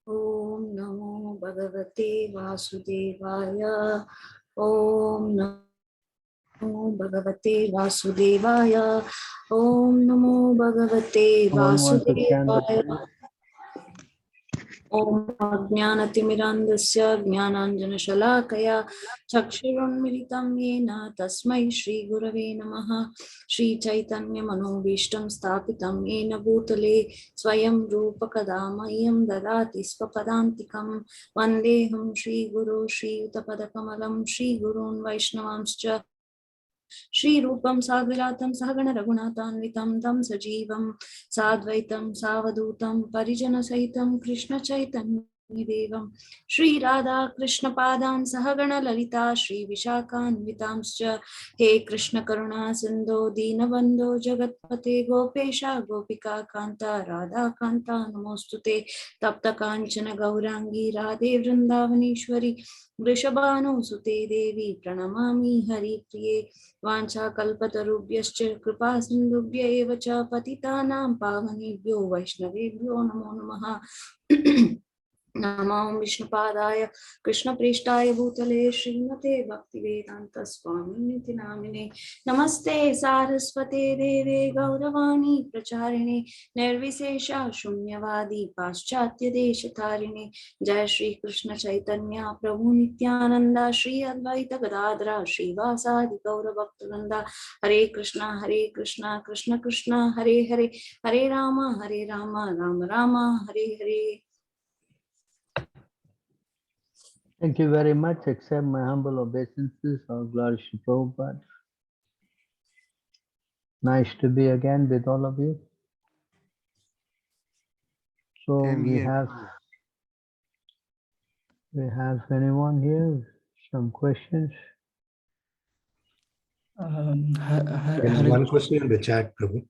Om Namo Bhagavate Vasudevaya. Om Namo Bhagavate Vasudevaya. Om Namo Bhagavate Someone wants to chant the Vasudevaya. prayer? Om Ajnanatimirandasya Jnananjanashalakaya Chakshurunmilitam Yena Tasmai Shri Gurave Namaha. Shri Chaitanya Manobhishtam Sthapitam Yena Bhutale Swayam Rupa Kadamayam Dadati Swapadantikam Vandeham Shri Guru Shri Utapadakamalam Shri Gurun Vaishnavamscha Shri Rupam Sagratam Sahagana Raghunathanvitam Tam Sajivam Sadvaitam Savadutam Parijana Saitam Krishna Chaitanya Devam Shri Radha Krishna Padan Sahagana Lalita Shri Vishakan Vitamscha He Krishna Karuna Sindho Dinabandho Jagatpate Gopesha Gopika Kanta Radha Kanta Namostute Tapta Kanchana Gaurangi Radhe Vrindavaneshwari Vrishabhanu Devi Pranamami Hari Priye वाञ्छाकल्पतरुभ्यश्च कृपा सिन्धुभ्य एव च पतितानां पावनेभ्यो वैष्णवेभ्यो नमो नमः। नमो विष्णुपादाय कृष्णप्रेष्ठाय भूतले श्रीमते भक्तिवेदांत स्वामिनिति नामिने नमस्ते सारस्वते देवे गौरवाणी प्रचारिणे निर्विशेषा शून्यवादी पाश्चात्य देशतारिणे जय श्री कृष्ण चैतन्य प्रभु नित्यानंद श्री अद्वैत गदाधर श्रीवासादि गौर भक्तवृंदा हरे Krishna Krishna Krishna Hare Hare Hare Ram Ram Ram Hare Hare. Thank you very much. Accept my humble obeisances. All glories to Prabhupada. Nice to be again with all of you. So we have anyone here? Some questions? One question in the chat, Prabhu.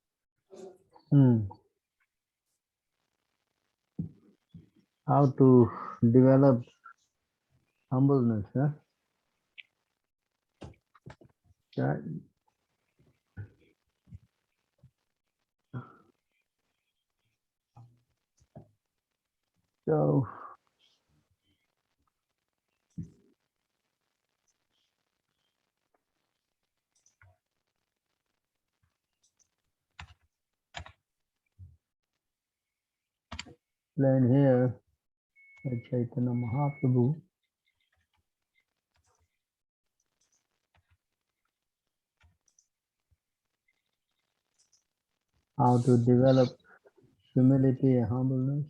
How to develop humbleness, huh? Chat. So learn here at Chaitanya Mahaprabhu how to develop humility and humbleness.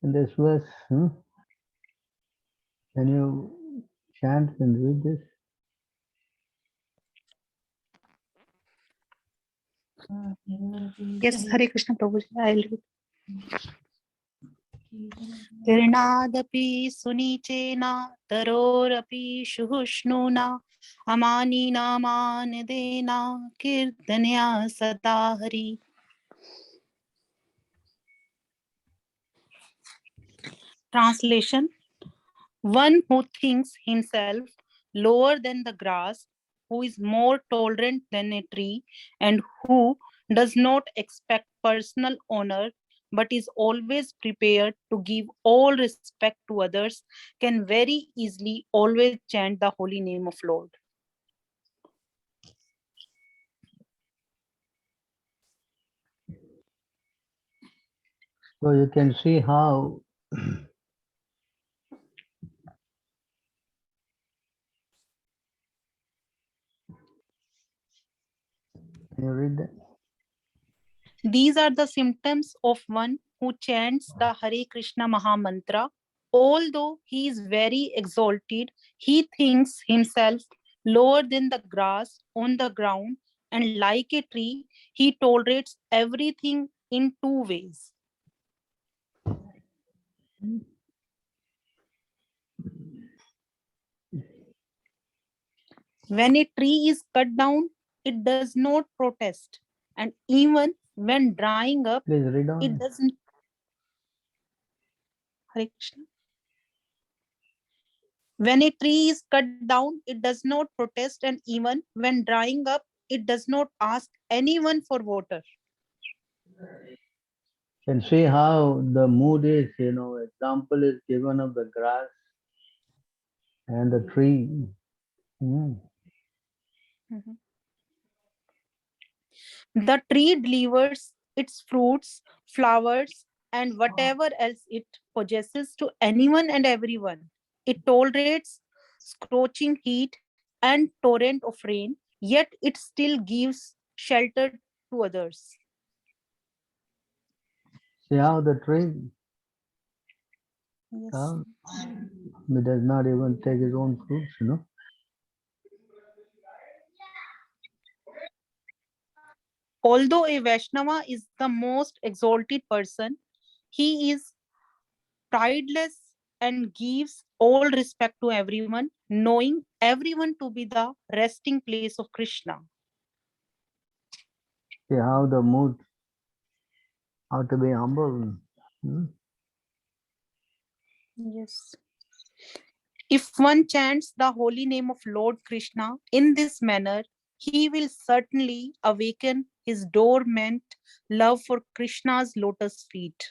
In this verse, can you chant and read this? Yes, Hare Krishna Prabhu. I'll read. Tirnadapi sunichena tarorapi shuhushnuna amanina manadena kirtanya satahari. Translation: one who thinks himself lower than the grass, who is more tolerant than a tree, and who does not expect personal honor but is always prepared to give all respect to others, can very easily always chant the holy name of Lord. So you can see how can you read that? These are the symptoms of one who chants the Hare Krishna Maha Mantra. Although he is very exalted, he thinks himself lower than the grass on the ground, and like a tree, he tolerates everything in two ways. When a tree is cut down, it does not protest. And even when drying up, Please read it on. doesn't. Hare Krishna. When a tree is cut down, it does not protest. And even when drying up, it does not ask anyone for water. And see how the mood is, example is given of the grass and the tree. Mhm. The tree delivers its fruits, flowers, and whatever else it possesses to anyone and everyone. It tolerates scorching heat and torrent of rain, yet it still gives shelter to others. See how the tree, Yes. he does not even take his own fruits. Although a Vaishnava is the most exalted person, he is prideless and gives all respect to everyone, knowing everyone to be the resting place of Krishna. See how the mood, how to be humble. Yes. If one chants the holy name of Lord Krishna in this manner, he will certainly awaken his dormant love for Krishna's lotus feet.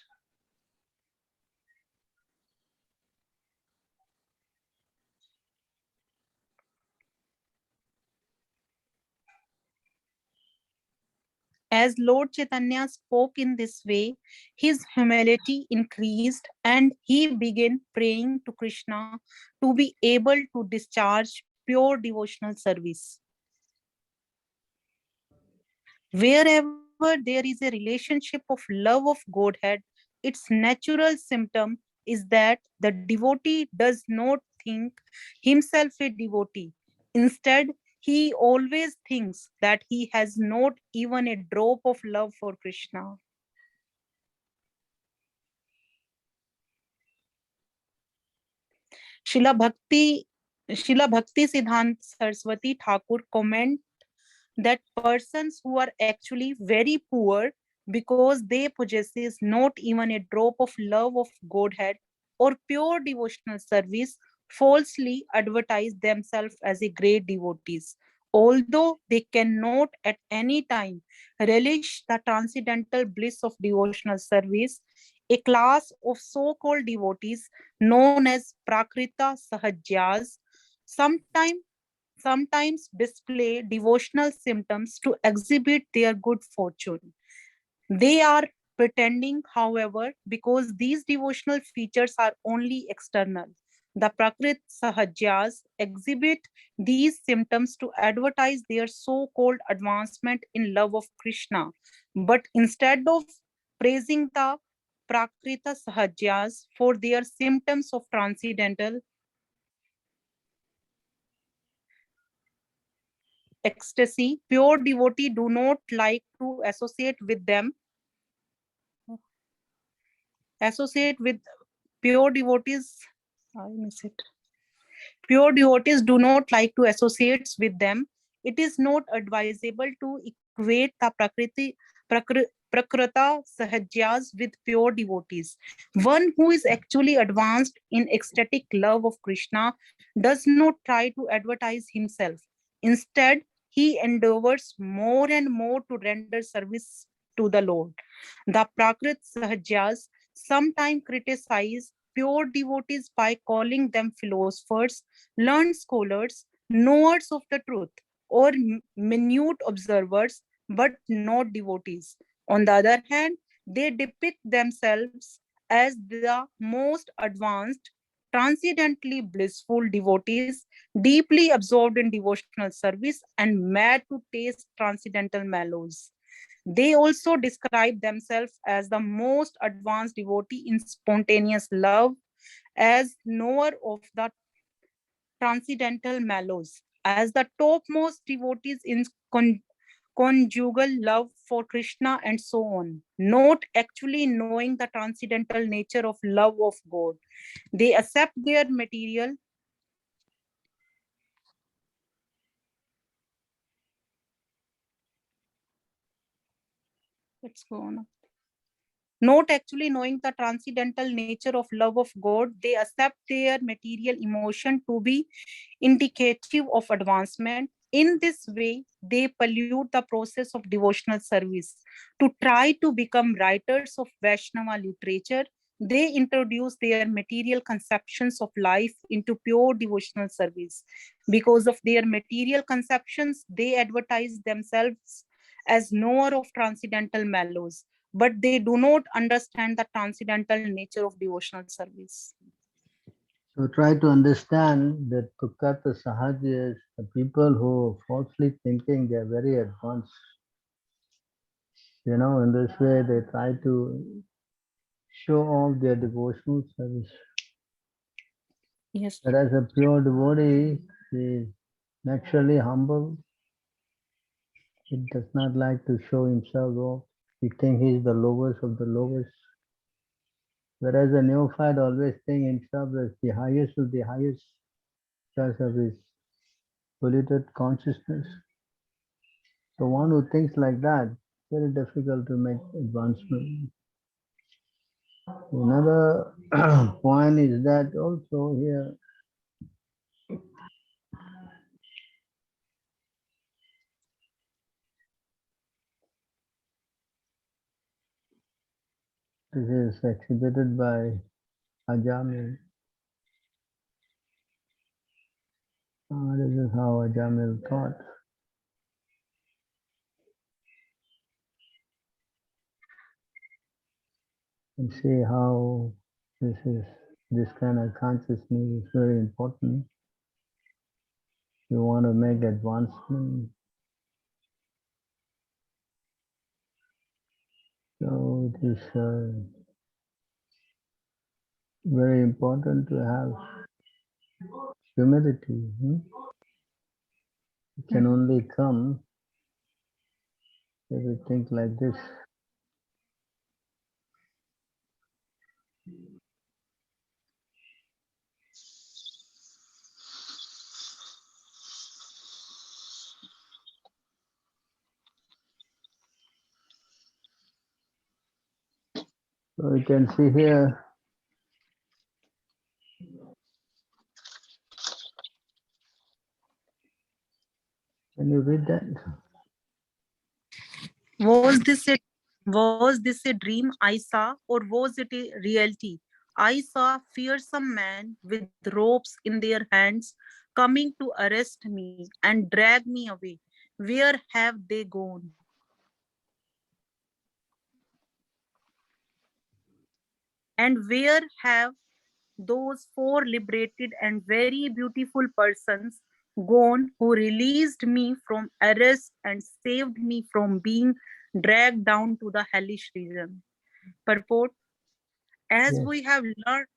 As Lord Chaitanya spoke in this way, his humility increased and he began praying to Krishna to be able to discharge pure devotional service. Wherever there is a relationship of love of Godhead, its natural symptom is that the devotee does not think himself a devotee. Instead, he always thinks that he has not even a drop of love for Krishna. Srila Bhakti, Srila Bhakti Siddhant Saraswati Thakur comment that persons who are actually very poor because they possesses not even a drop of love of Godhead or pure devotional service falsely advertise themselves as a great devotees, although they cannot at any time relish the transcendental bliss of devotional service. A class of so-called devotees known as Prakrita Sahajyas sometimes display devotional symptoms to exhibit their good fortune. They are pretending, however, because these devotional features are only external. The Prakrit Sahajyas exhibit these symptoms to advertise their so called advancement in love of Krishna. But instead of praising the Prakrita Sahajyas for their symptoms of transcendental ecstasy, pure devotee do not like to associate with pure devotees. I miss it. Pure devotees do not like to associate with them. It is not advisable to equate the Prakrita Sahajyas with pure devotees. One who is actually advanced in ecstatic love of Krishna does not try to advertise himself. Instead, he endeavors more and more to render service to the Lord. The Prakrit Sahajyas sometimes criticize pure devotees by calling them philosophers, learned scholars, knowers of the truth, or minute observers, but not devotees. On the other hand, they depict themselves as the most advanced, transcendently blissful devotees, deeply absorbed in devotional service and mad to taste transcendental mellows. They also describe themselves as the most advanced devotee in spontaneous love, as knower of the transcendental mellows, as the topmost devotees in conjugal love for Krishna, and so on, not actually knowing the transcendental nature of love of God. They accept their material. Let's go on. Not actually knowing the transcendental nature of love of God, they accept their material emotion to be indicative of advancement. In this way, they pollute the process of devotional service. To try to become writers of Vaishnava literature, they introduce their material conceptions of life into pure devotional service. Because of their material conceptions, they advertise themselves as knower of transcendental mellows, but they do not understand the transcendental nature of devotional service. So try to understand that Tukata Sahajas, the people who falsely thinking they are very advanced. In this way they try to show off their devotional service. Yes. But as a pure devotee, he is naturally humble. He does not like to show himself off. He thinks he is the lowest of the lowest. Whereas a neophyte always thinks himself as the highest of the highest because of his polluted consciousness. The one who thinks like that, very difficult to make advancement. Another point is that also here, this is exhibited by Ajamil. This is how Ajamil thought. And see how this kind of consciousness is very important. You want to make advancement. So it is very important to have humility. It can only come if we think like this. So you can see here, can you read that? Was this a dream I saw, or was it a reality? I saw fearsome men with ropes in their hands coming to arrest me and drag me away. Where have they gone? And where have those four liberated and very beautiful persons gone who released me from arrest and saved me from being dragged down to the hellish region? Purport: as Yes. we have learned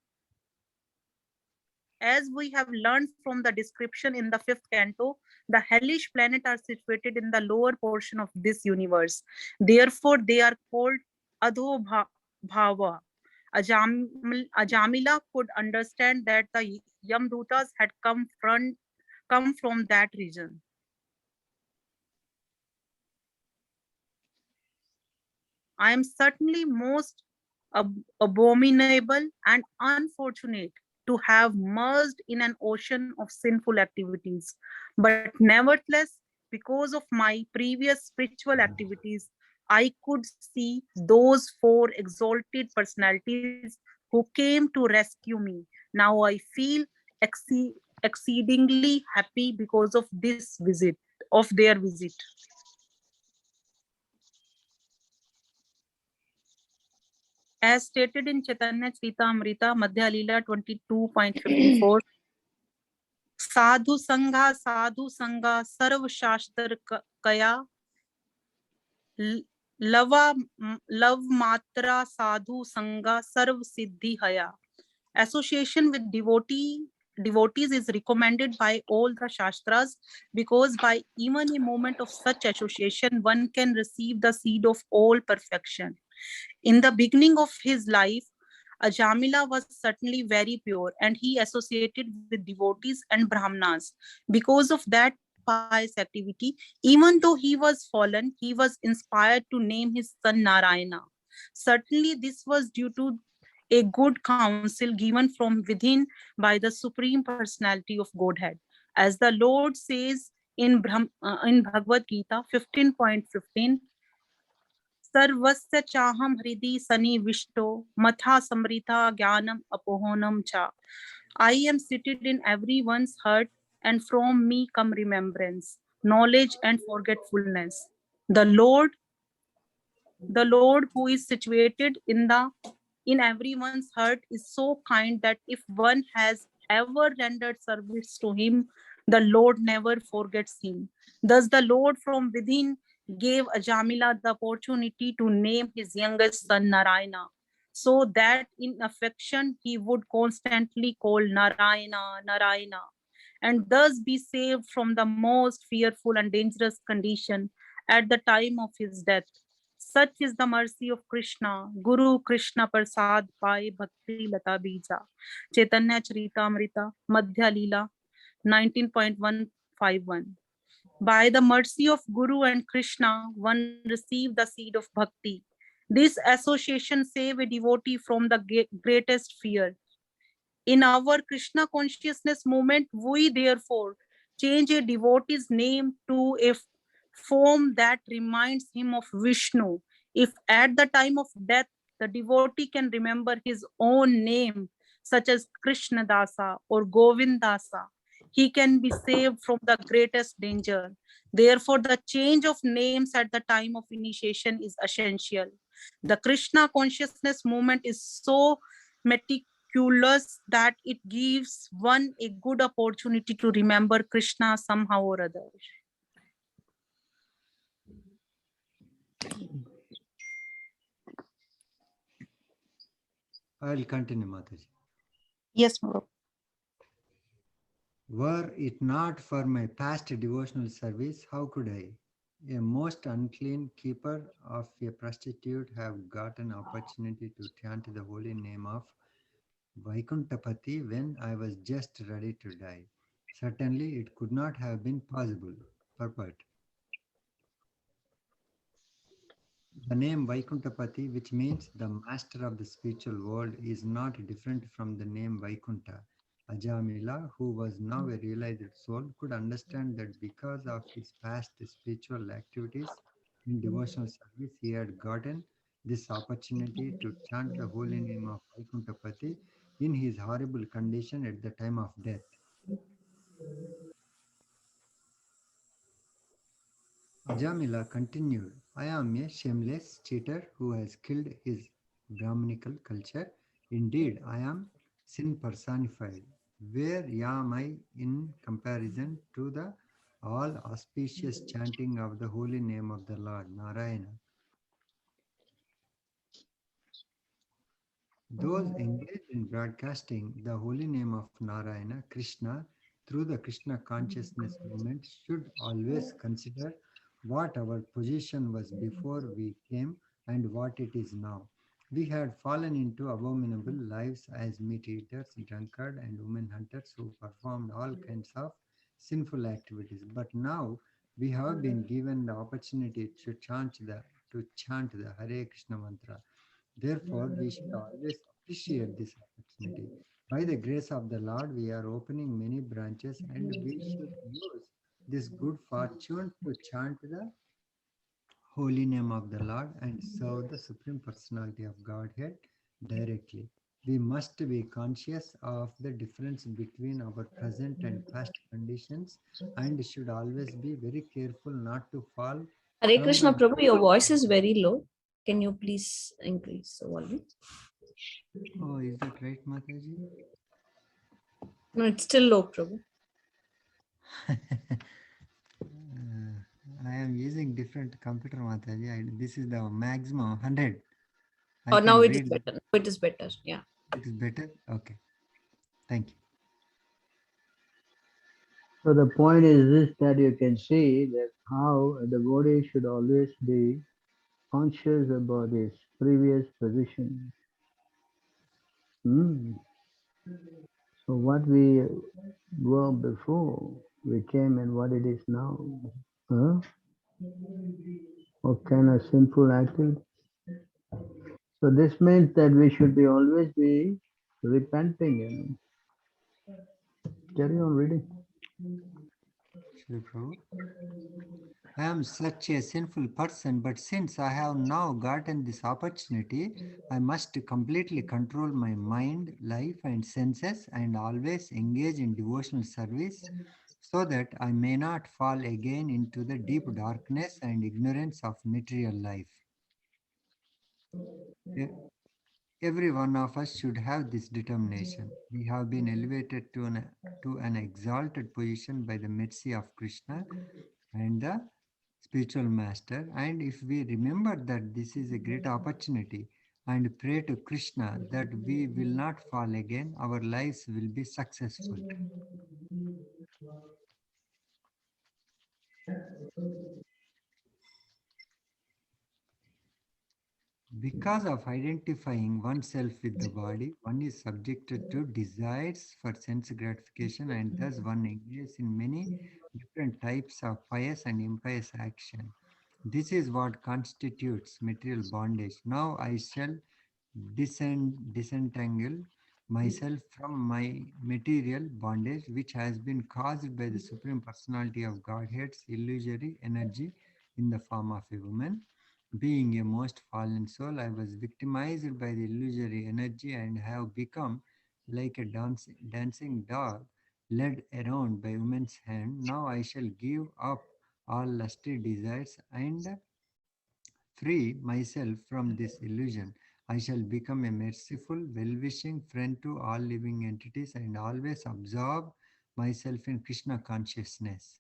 As we have learned from the description in the fifth canto, the hellish planets are situated in the lower portion of this universe. Therefore, they are called Adho-bhava. Ajamila could understand that the Yamdutas had come from that region. I am certainly most abominable and unfortunate to have merged in an ocean of sinful activities. But nevertheless, because of my previous spiritual activities, I could see those four exalted personalities who came to rescue me. Now I feel exceedingly happy because of their visit. As stated in Chaitanya Charitamrita, Madhya Leela 22.54, Sadhu Sangha Sarv Shastra Kaya Lava Lav Matra Sadhu Sangha Sarv Siddhi Haya. Association with devotee devotees is recommended by all the Shastras, because by even a moment of such association, one can receive the seed of all perfection. In the beginning of his life, Ajamila was certainly very pure, and he associated with devotees and Brahmanas. Because of that pious activity, even though he was fallen, he was inspired to name his son Narayana. Certainly, this was due to a good counsel given from within by the Supreme Personality of Godhead. As the Lord says in Bhagavad Gita 15.15, सर्वस्य चाहम हृदि सन्निविष्टो matha samrita jnanam apohonam cha. I am seated in everyone's heart, and from me come remembrance, knowledge, and forgetfulness. The Lord, the Lord who is situated in everyone's heart is so kind that if one has ever rendered service to him, the Lord never forgets him. Thus, the Lord from within gave Ajamila the opportunity to name his youngest son Narayana, so that in affection he would constantly call Narayana, Narayana, and thus be saved from the most fearful and dangerous condition at the time of his death. Such is the mercy of Krishna. Guru Krishna Prasad Pai Bhakti Lata Bija. Chaitanya Charitamrita Madhya Leela 19.151. By the mercy of Guru and Krishna, one receives the seed of bhakti. This association saves a devotee from the greatest fear. In our Krishna consciousness movement, we therefore change a devotee's name to a form that reminds him of Vishnu. If at the time of death, the devotee can remember his own name, such as Krishna Dasa or Govindasa, he can be saved from the greatest danger. Therefore, the change of names at the time of initiation is essential. The Krishna consciousness movement is so meticulous that it gives one a good opportunity to remember Krishna somehow or other. I will continue, Mataji. Yes, Prabhu. Were it not for my past devotional service, how could I, a most unclean keeper of a prostitute, have got an opportunity to chant the holy name of Vaikuntapati when I was just ready to die? Certainly it could not have been possible. Purport. The name Vaikuntapati, which means the master of the spiritual world, is not different from the name Vaikunta. Ajamila, who was now a realized soul, could understand that because of his past spiritual activities in devotional service, he had gotten this opportunity to chant the holy name of Vaikuntapati in his horrible condition at the time of death. Ajamila continued, I am a shameless cheater who has killed his Brahminical culture. Indeed, I am sin personified. Where am I in comparison to the all auspicious chanting of the holy name of the Lord, Narayana? Those engaged in broadcasting the holy name of Narayana, Krishna, through the Krishna consciousness movement should always consider what our position was before we came and what it is now. We had fallen into abominable lives as meat eaters, drunkard, and women hunters who performed all kinds of sinful activities. But now we have been given the opportunity to chant the Hare Krishna mantra. Therefore, we should always appreciate this opportunity. By the grace of the Lord, we are opening many branches and we should use this good fortune to chant the holy name of the Lord and serve the Supreme Personality of Godhead directly. We must be conscious of the difference between our present and past conditions and should always be very careful not to fall Hare from Krishna the. Prabhu, your voice is very low. Can you please increase the volume? Oh, is that right, Mataji? No, it's still low, Prabhu. I am using different computer, Mataji. This is the maximum 100. I Oh, can now it is read. better. Now it is better. Yeah. It is better. Okay. Thank you. So the point is this, that you can see that how a devotee should always be conscious about his previous position. So what we were before we came and what it is now. Huh? What kind of sinful activity? So this means that we should be always be repenting and carry on reading. Shri Prabhu. I am such a sinful person, but since I have now gotten this opportunity, I must completely control my mind, life, and senses and always engage in devotional service so that I may not fall again into the deep darkness and ignorance of material life. E- Every one of us should have this determination. We have been elevated to an exalted position by the mercy of Krishna and the spiritual master. And if we remember that this is a great opportunity and pray to Krishna that we will not fall again, our lives will be successful. Because of identifying oneself with the body, one is subjected to desires for sense gratification, and thus one engages in many different types of pious and impious action. This is what constitutes material bondage. Now I shall disentangle myself from my material bondage, which has been caused by the Supreme Personality of Godhead's illusory energy in the form of a woman. Being a most fallen soul, I was victimized by the illusory energy and have become like a dancing dog led around by woman's hand. Now I shall give up all lusty desires and free myself from this illusion. I shall become a merciful, well-wishing friend to all living entities and always absorb myself in Krishna consciousness.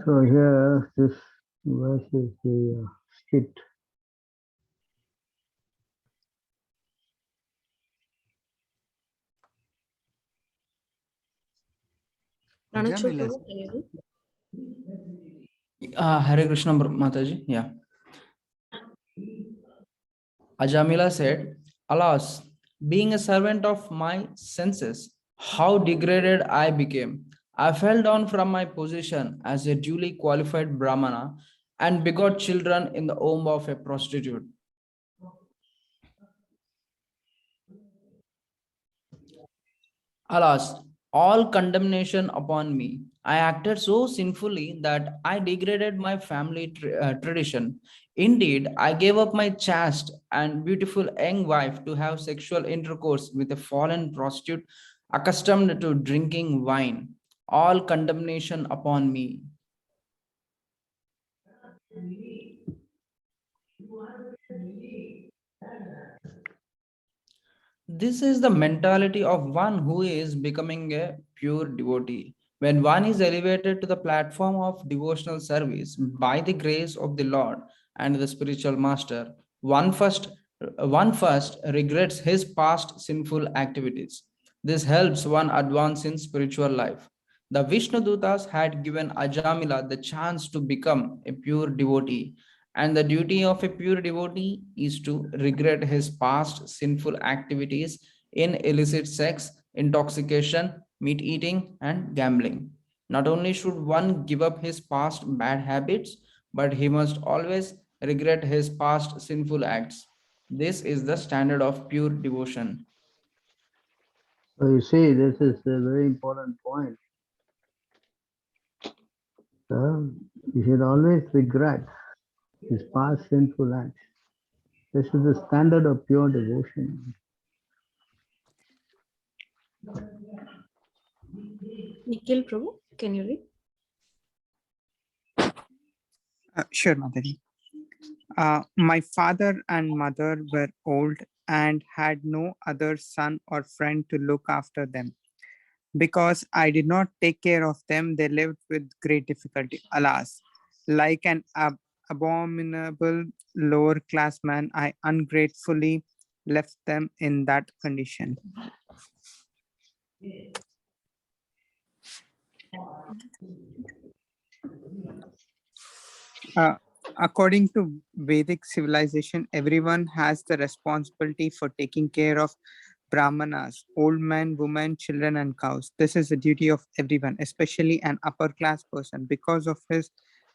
So here this verse is the skit. Pranukshu Ajamila, Prabhu, can you read? Hare Krishna Mataji. Yeah. Ajamila said, Alas, being a servant of my senses, how degraded I became. I fell down from my position as a duly qualified Brahmana and begot children in the womb of a prostitute. Alas, all condemnation upon me. I acted so sinfully that I degraded my family tradition. Indeed, I gave up my chaste and beautiful young wife to have sexual intercourse with a fallen prostitute accustomed to drinking wine. All condemnation upon me. This is the mentality of one who is becoming a pure devotee. When one is elevated to the platform of devotional service by the grace of the Lord and the spiritual master, one first regrets his past sinful activities. This helps one advance in spiritual life. The Vishnu Dutas had given Ajamila the chance to become a pure devotee, and the duty of a pure devotee is to regret his past sinful activities in illicit sex, intoxication, meat eating, and gambling. Not only should one give up his past bad habits, but he must always regret his past sinful acts. This is the standard of pure devotion. So you see, this is a very important point. You should always regret his past sinful acts. This is the standard of pure devotion. Nikhil Prabhu, can you read? Sure, Mataji. My father and mother were old and had no other son or friend to look after them. Because I did not take care of them, they lived with great difficulty. Alas, like an abominable lower class man, I ungratefully left them in that condition. According to Vedic civilization, everyone has the responsibility for taking care of brahmanas, old men, women, children, and cows. This is the duty of everyone, especially an upper class person. Because of his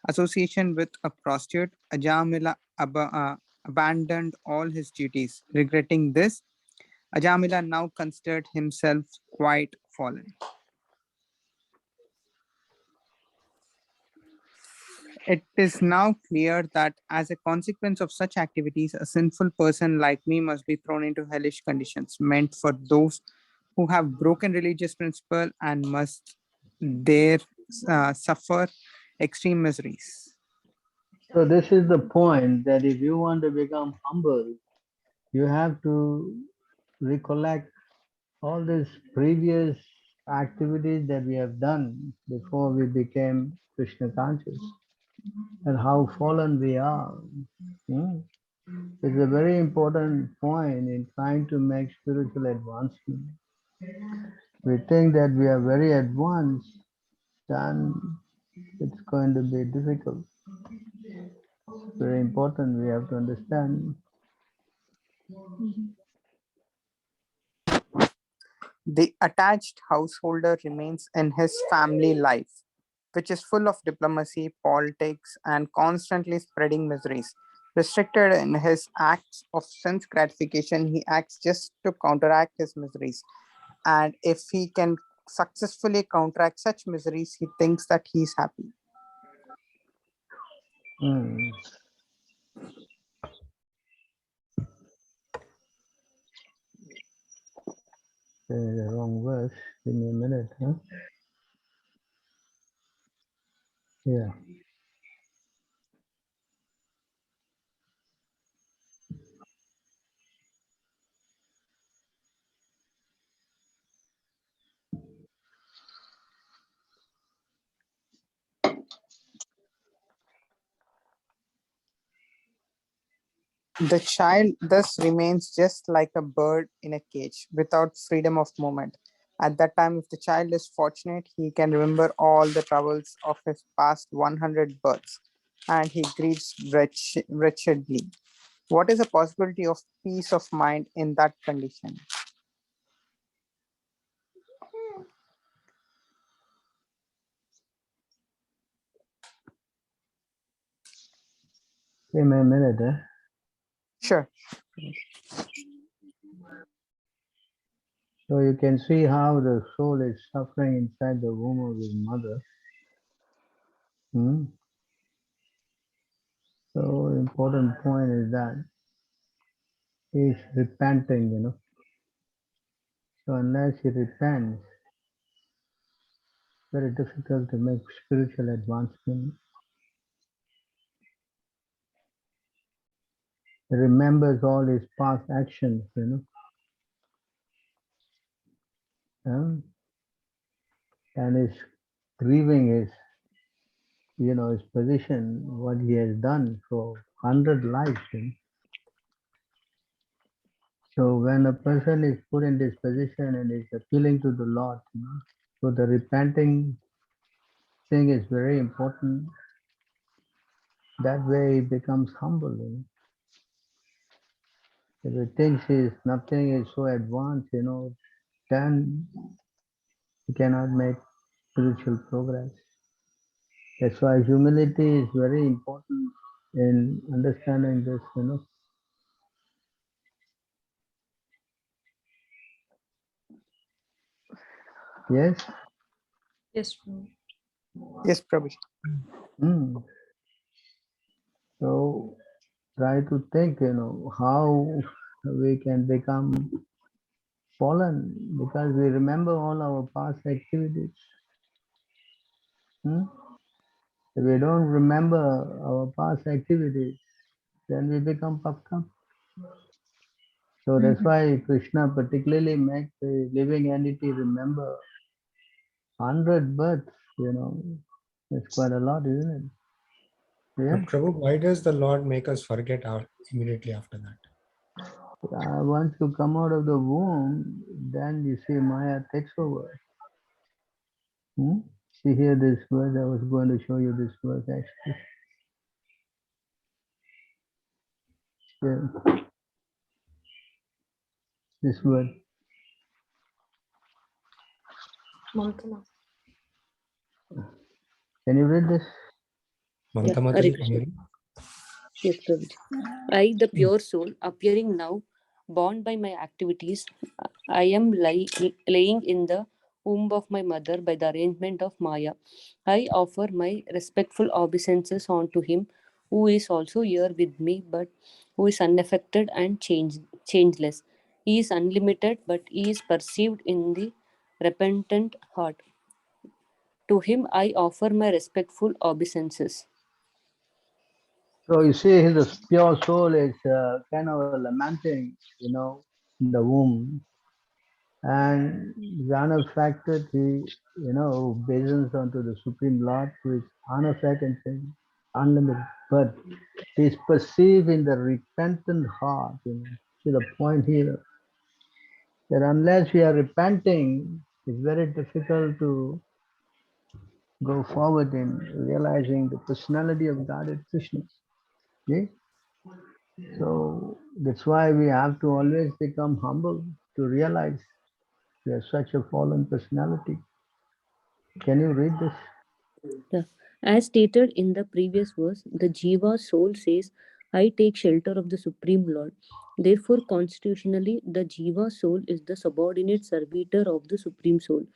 association with a prostitute, Ajamila abandoned all his duties. Regretting this, Ajamila now considered himself quite fallen. It is now clear that as a consequence of such activities, a sinful person like me must be thrown into hellish conditions meant for those who have broken religious principle and must there suffer extreme miseries. So this is the point, that if you want to become humble, you have to recollect all these previous activities that we have done before we became Krishna conscious, and how fallen we are. It's a very important point in trying to make spiritual advancement. We think that we are very advanced, then it's going to be difficult. Very important, we have to understand. The attached householder remains in his family life, which is full of diplomacy, politics, and constantly spreading miseries. Restricted in his acts of sense gratification, he acts just to counteract his miseries. And if he can successfully counteract such miseries, he thinks that he is happy. The wrong verse. Give me a minute, huh? Yeah. The child thus remains just like a bird in a cage without freedom of movement. At that time, if the child is fortunate, he can remember all the troubles of his past 100 births, and he grieves wretchedly. What is the possibility of peace of mind in that condition? Give me a minute, huh? Sure. So you can see how the soul is suffering inside the womb of his mother. So important point is that he is repenting, So unless he repents, very difficult to make spiritual advancement. He remembers all his past actions, and is grieving his position, what he has done for 100 lives. So when a person is put in this position and is appealing to the Lord, so the repenting thing is very important. That way he becomes humble. If he thinks nothing is so advanced, then he cannot make spiritual progress. That's why humility is very important in understanding this. Yes? Yes, Prabhu. Yes, Prabhu. So try to think, how we can become fallen, because we remember all our past activities. If we don't remember our past activities, then we become puffed up. So that's why Krishna particularly makes the living entity remember 100 births, It's quite a lot, isn't it? Yeah. But Prabhu, why does the Lord make us forget immediately after that? Once you come out of the womb, then you see Maya takes over. See here this verse, I was going to show you this verse actually. Yeah. This word. Mamtama. Can you read this? Mamta Hare Mataji, can Krishna. you read? Yes, Prabhuji. I, the pure soul, appearing now, bound by my activities, I am laying in the womb of my mother by the arrangement of Maya. I offer my respectful obeisances unto him, who is also here with me, but who is unaffected and changeless. He is unlimited, but he is perceived in the repentant heart. To him I offer my respectful obeisances. So you see, the pure soul is kind of lamenting, in the womb, and the unaffected, he, obeisance onto the Supreme Lord, who is unaffected and unlimited, but he is perceived in the repentant heart. See the point here that unless we are repenting, it's very difficult to go forward in realizing the personality of Godhead Krishna. See? So that's why we have to always become humble to realize we are such a fallen personality. Can you read this? As stated in the previous verse, the Jiva soul says, I take shelter of the Supreme Lord. Therefore, constitutionally, the Jiva soul is the subordinate servitor of the Supreme Soul.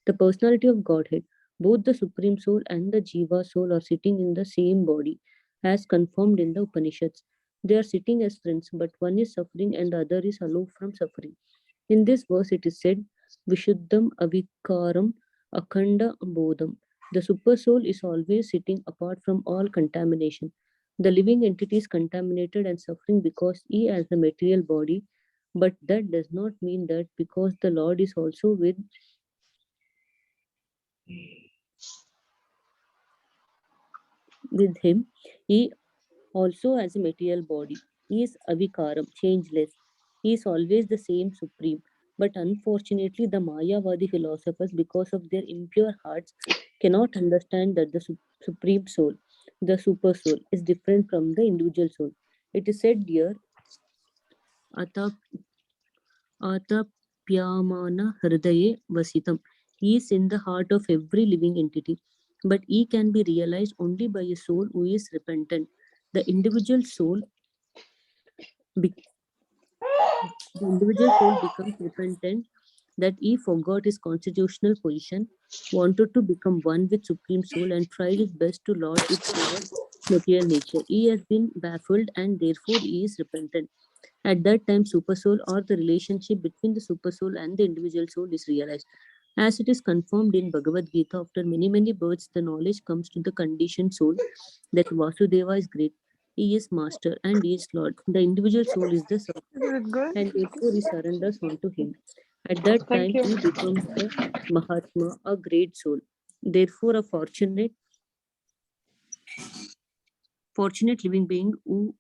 The personality of Godhead, both the Supreme Soul and the Jiva soul are sitting in the same body, as confirmed in the Upanishads. They are sitting as friends, but one is suffering and the other is aloof from suffering. In this verse, it is said, Vishuddham avikaram akhanda bodham. The super soul is always sitting apart from all contamination. The living entity is contaminated and suffering because he has a material body, but that does not mean that because the Lord is also with him, he also has a material body. He is avikaram, changeless. He is always the same supreme. But unfortunately, the Mayavadi philosophers, because of their impure hearts, cannot understand that the supreme soul, the super soul, is different from the individual soul. It is said here, Ata Atapyamana Hridaye Vasitam. He is in the heart of every living entity, but he can be realized only by a soul who is repentant. The individual soul the individual soul becomes repentant that he forgot his constitutional position, wanted to become one with Supreme Soul, and tried his best to lord it over material nature. He has been baffled and therefore he is repentant. At that time, Super Soul or the relationship between the Super Soul and the individual soul is realized. As it is confirmed in Bhagavad Gita, after many, many births, the knowledge comes to the conditioned soul that Vasudeva is great. He is master and he is Lord. The individual soul is the servant and therefore he surrenders unto him. At that time, he becomes a Mahatma, a great soul. Therefore, a fortunate living being who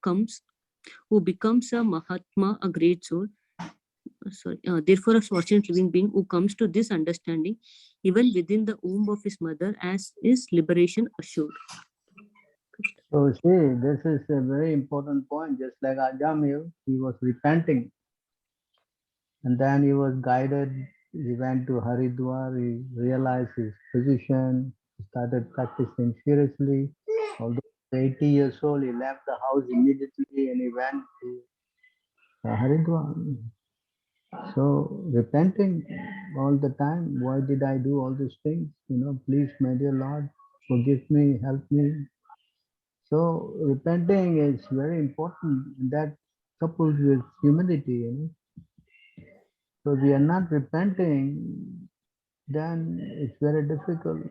becomes a Mahatma, a great soul. Therefore, a fortunate living being who comes to this understanding, even within the womb of his mother, as is liberation assured. So see, this is a very important point. Just like Ajamil, he was repenting, and then he was guided. He went to Haridwar. He realized his position. He started practicing seriously. Although 80 years old, he left the house immediately and he went to Haridwar. So repenting all the time. Why did I do all these things? Please, my dear Lord, forgive me, help me. So repenting is very important. That coupled with humility. So if we are not repenting, then it's very difficult.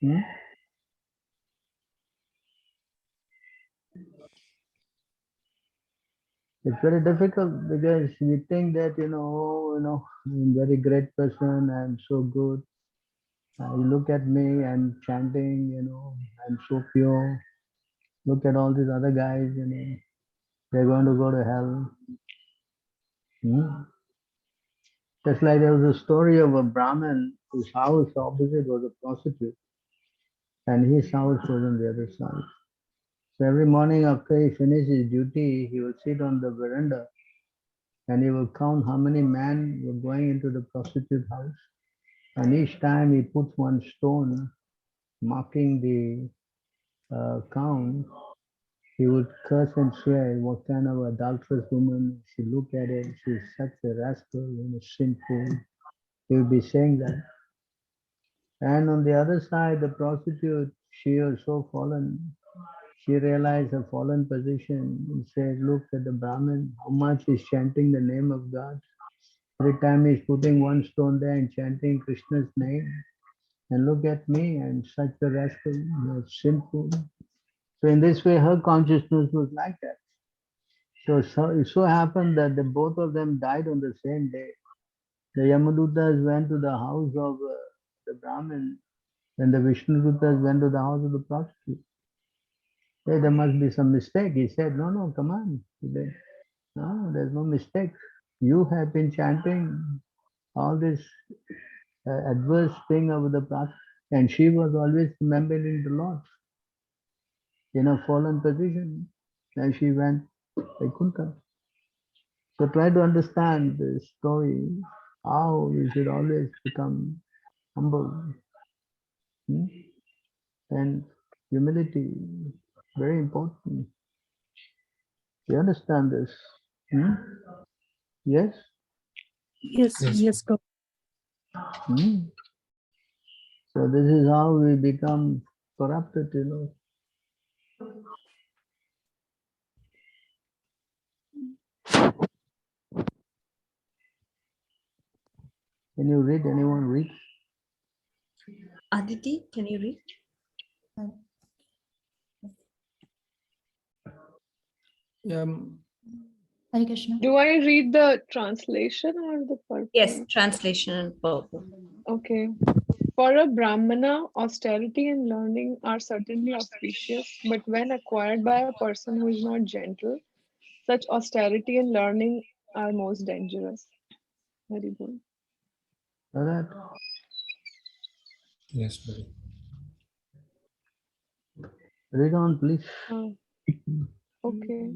Hmm? It's very difficult because we think that I'm a very great person. I'm so good. You look at me. I'm chanting. I'm so pure. Look at all these other guys. They're going to go to hell. Just like there was a story of a Brahmin whose house opposite was a prostitute, and his house was on the other side. So every morning after he finished his duty, he would sit on the veranda and he would count how many men were going into the prostitute house. And each time he puts one stone marking the count, he would curse and swear, what kind of adulterous woman, she look at it, she's such a rascal, sinful. He would be saying that. And on the other side, the prostitute, she was so fallen. She realized her fallen position and said, look at the Brahmin, how much he's chanting the name of God. Every time he's putting one stone there and chanting Krishna's name. And look at me, I'm such a rascal, sinful. So in this way, her consciousness was like that. So it so happened that both of them died on the same day. The Yamadutas went to the house of the Brahmin, and the Vishnudutas went to the house of the prostitute. Hey, there must be some mistake. He said, no, come on. No, there's no mistake. You have been chanting all this adverse thing over the past, and she was always remembering the Lord in a fallen position, and she went Vaikuntha. So try to understand the story, how we should always become humble. And humility, very important. You understand this? Yes? Yes, Prabhu. So this is how we become corrupted, Can you read? Anyone read? Aditi, can you read? Hare Krishna. Do I read the translation or the purport? Yes, translation and purport. Okay. For a Brahmana, austerity and learning are certainly auspicious, but when acquired by a person who is not gentle, such austerity and learning are most dangerous. Very good. All right. Yes, Prabhu. Read on, please. Okay.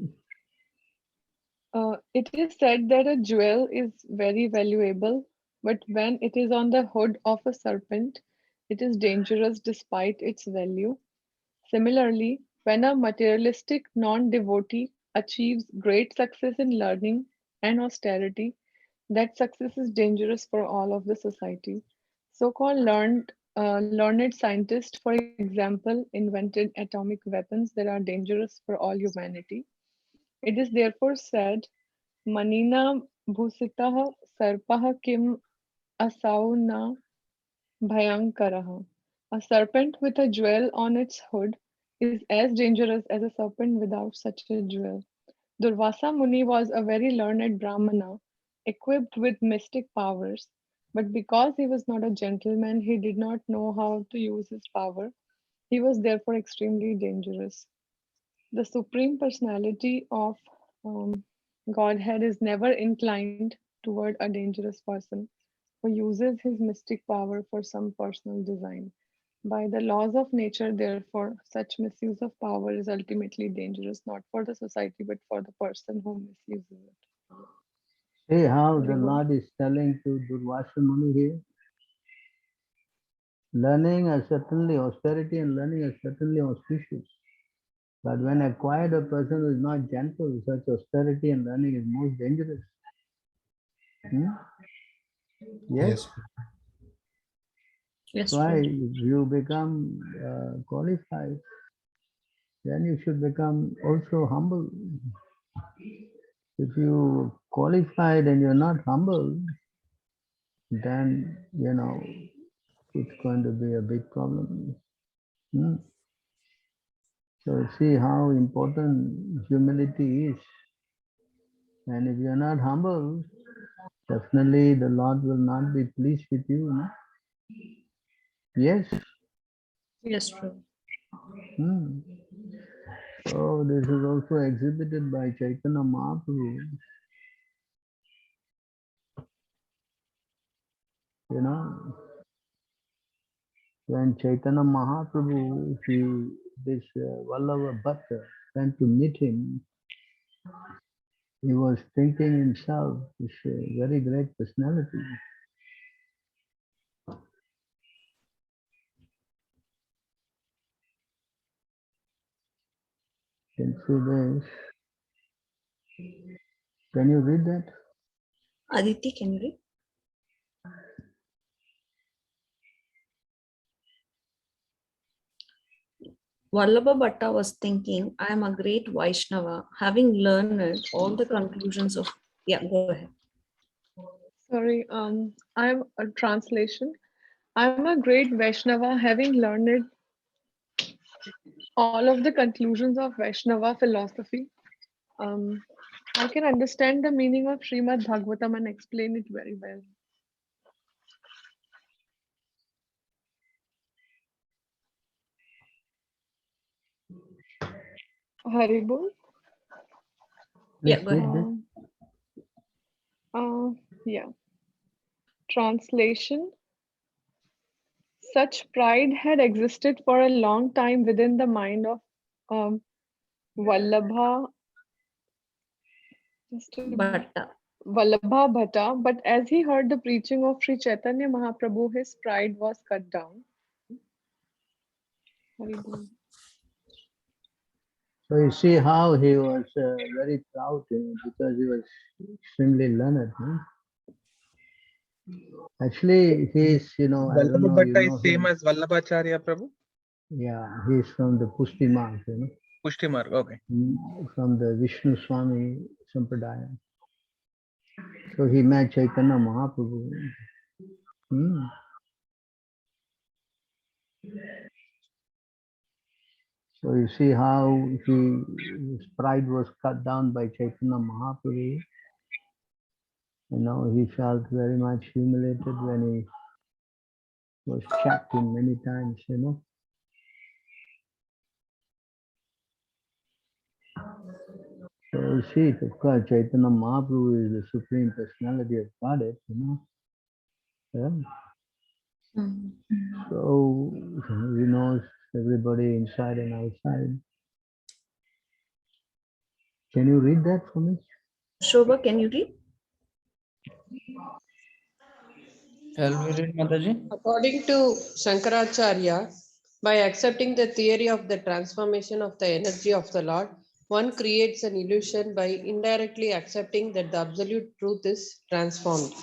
It is said that a jewel is very valuable, but when it is on the hood of a serpent, it is dangerous despite its value. Similarly, when a materialistic non-devotee achieves great success in learning and austerity, that success is dangerous for all of the society. So-called learned scientists, for example, invented atomic weapons that are dangerous for all humanity. It is therefore said, Manina bhusitah sarpah kim asau na bhayankaraha. A serpent with a jewel on its hood is as dangerous as a serpent without such a jewel. Durvasa Muni was a very learned Brahmana, equipped with mystic powers, but because he was not a gentleman, he did not know how to use his power. He was therefore extremely dangerous. The Supreme Personality of Godhead is never inclined toward a dangerous person who uses his mystic power for some personal design. By the laws of nature, therefore, such misuse of power is ultimately dangerous not for the society but for the person who misuses it. See how Very the good. Lord is telling to Durvasa Muni here. Learning is certainly austerity and learning is certainly auspicious. But when acquired a person who is not gentle, such austerity and learning is most dangerous. Yes? Yes, Why Prabhu. you become qualified, then you should become also humble. If you qualified and you're not humble, then it's going to be a big problem. So see how important humility is. And if you're not humble, definitely the Lord will not be pleased with you. No? Yes. Yes, Prabhu. So this is also exhibited by Chaitanya Mahaprabhu. You know, when Chaitanya Mahaprabhu, this Vallabha Bhatta went to meet him, he was thinking himself, this very great personality. You can see this. Can you read that? Aditi, can you read? Vallabha Bhatta was thinking, I am a great Vaishnava, having learned all the conclusions of. Yeah, go ahead. Sorry, I'm a translation. I'm a great Vaishnava, having learned all of the conclusions of Vaishnava philosophy. I can understand the meaning of Srimad Bhagavatam and explain it very well. Haribol? Yeah, Please go ahead. read this. Yeah. Translation. Such pride had existed for a long time within the mind of Vallabha, Bhatta. Vallabha Bhatta, but as he heard the preaching of Sri Chaitanya Mahaprabhu, his pride was cut down. So you see how he was very proud, because he was extremely learned. Actually, he's, I don't Vallabha know, Bhatta is him. same as Vallabhacharya Prabhu? Yeah, he's from the Pushti Marg, Pushti Marg, okay. From the Vishnu Swami Sampradaya. So he met Chaitanya Mahaprabhu. So you see how his pride was cut down by Chaitanya Mahaprabhu. He felt very much humiliated when he was checked in many times, So you see, of course, Chaitanya Mahaprabhu is the Supreme Personality of Godhead, Yeah. So he knows everybody inside and outside. Can you read that for me? Shobha, can you read? Shall we read, Mataji? According to Shankaracharya, by accepting the theory of the transformation of the energy of the Lord, one creates an illusion by indirectly accepting that the absolute truth is transformed.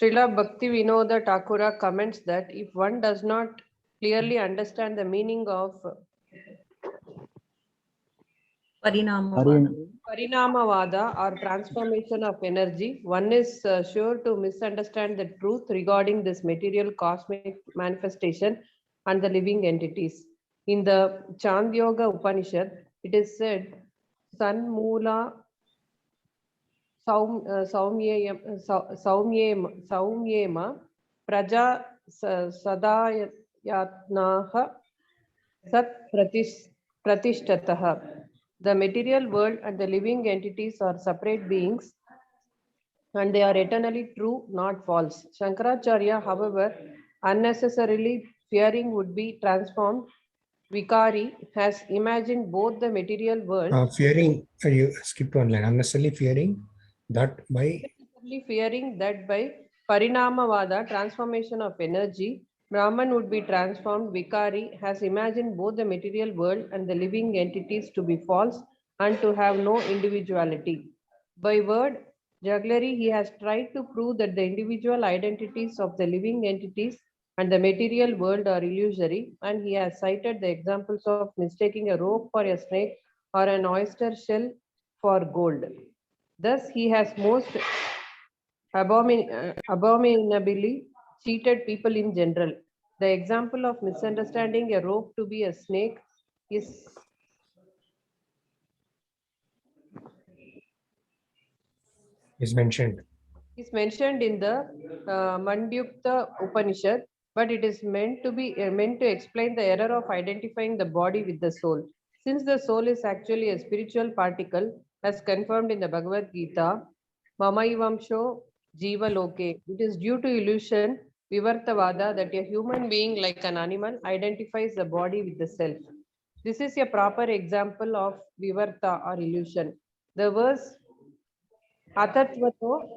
Srila Bhakti Vinoda Thakura comments that if one does not clearly understand the meaning of Parinamavada or transformation of energy, one is sure to misunderstand the truth regarding this material cosmic manifestation and the living entities. In the Chandyoga Upanishad, it is said, Sanmula Saumyema Praja Sadayatnaha Sat Pratishtataha. The material world and the living entities are separate beings and they are eternally true, not false. Shankaracharya, however, unnecessarily fearing would be transformed, Vikari has imagined both the material world. Fearing, you skipped one line. Unnecessarily fearing that by Parinamavada, transformation of energy, Brahman would be transformed. Vikari has imagined both the material world and the living entities to be false and to have no individuality. By word jugglery, he has tried to prove that the individual identities of the living entities and the material world are illusory, and he has cited the examples of mistaking a rope for a snake or an oyster shell for gold. Thus, he has most abominably cheated people in general. The example of misunderstanding a rope to be a snake is mentioned. mentioned in the Mandyukta Upanishad. but it is meant to explain the error of identifying the body with the soul. Since the soul is actually a spiritual particle, as confirmed in the Bhagavad Gita, Mamaivamsho Jiva Loke, it is due to illusion, Vivartavada, that a human being, like an animal, identifies the body with the self. This is a proper example of Vivarta or illusion. The verse Atatvato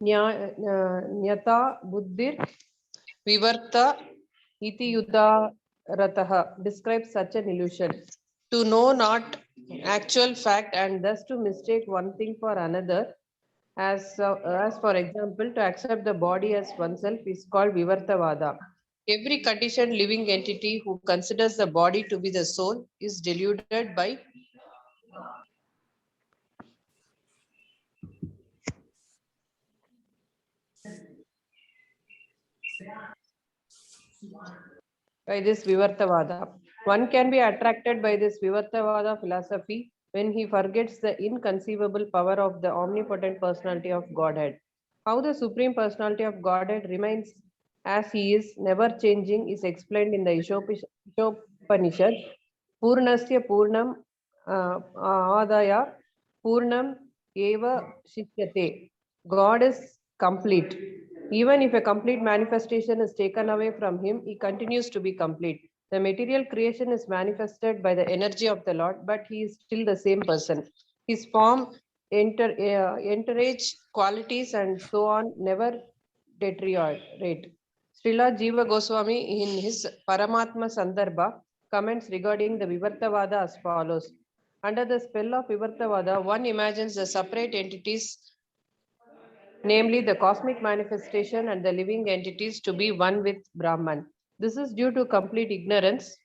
Nyata Buddhir Vivarta iti Rataha describes such an illusion. To know not actual fact and thus to mistake one thing for another, as for example, to accept the body as oneself is called Vivartavada. Every conditioned living entity who considers the body to be the soul is deluded by this Vivartavada. One can be attracted by this Vivartavada philosophy when he forgets the inconceivable power of the omnipotent personality of Godhead. How the Supreme Personality of Godhead remains as he is, never changing, is explained in the Ishopanishad. Purnasya Purnam Adaya Purnam Eva Shishyate. God is complete. Even if a complete manifestation is taken away from him, he continues to be complete. The material creation is manifested by the energy of the Lord, but he is still the same person. His form, entourage, qualities, and so on never deteriorate. Srila Jiva Goswami, in his Paramatma Sandarbha, comments regarding the Vivartavada as follows. Under the spell of Vivartavada, one imagines the separate entities, namely the cosmic manifestation and the living entities, to be one with Brahman. This is due to complete ignorance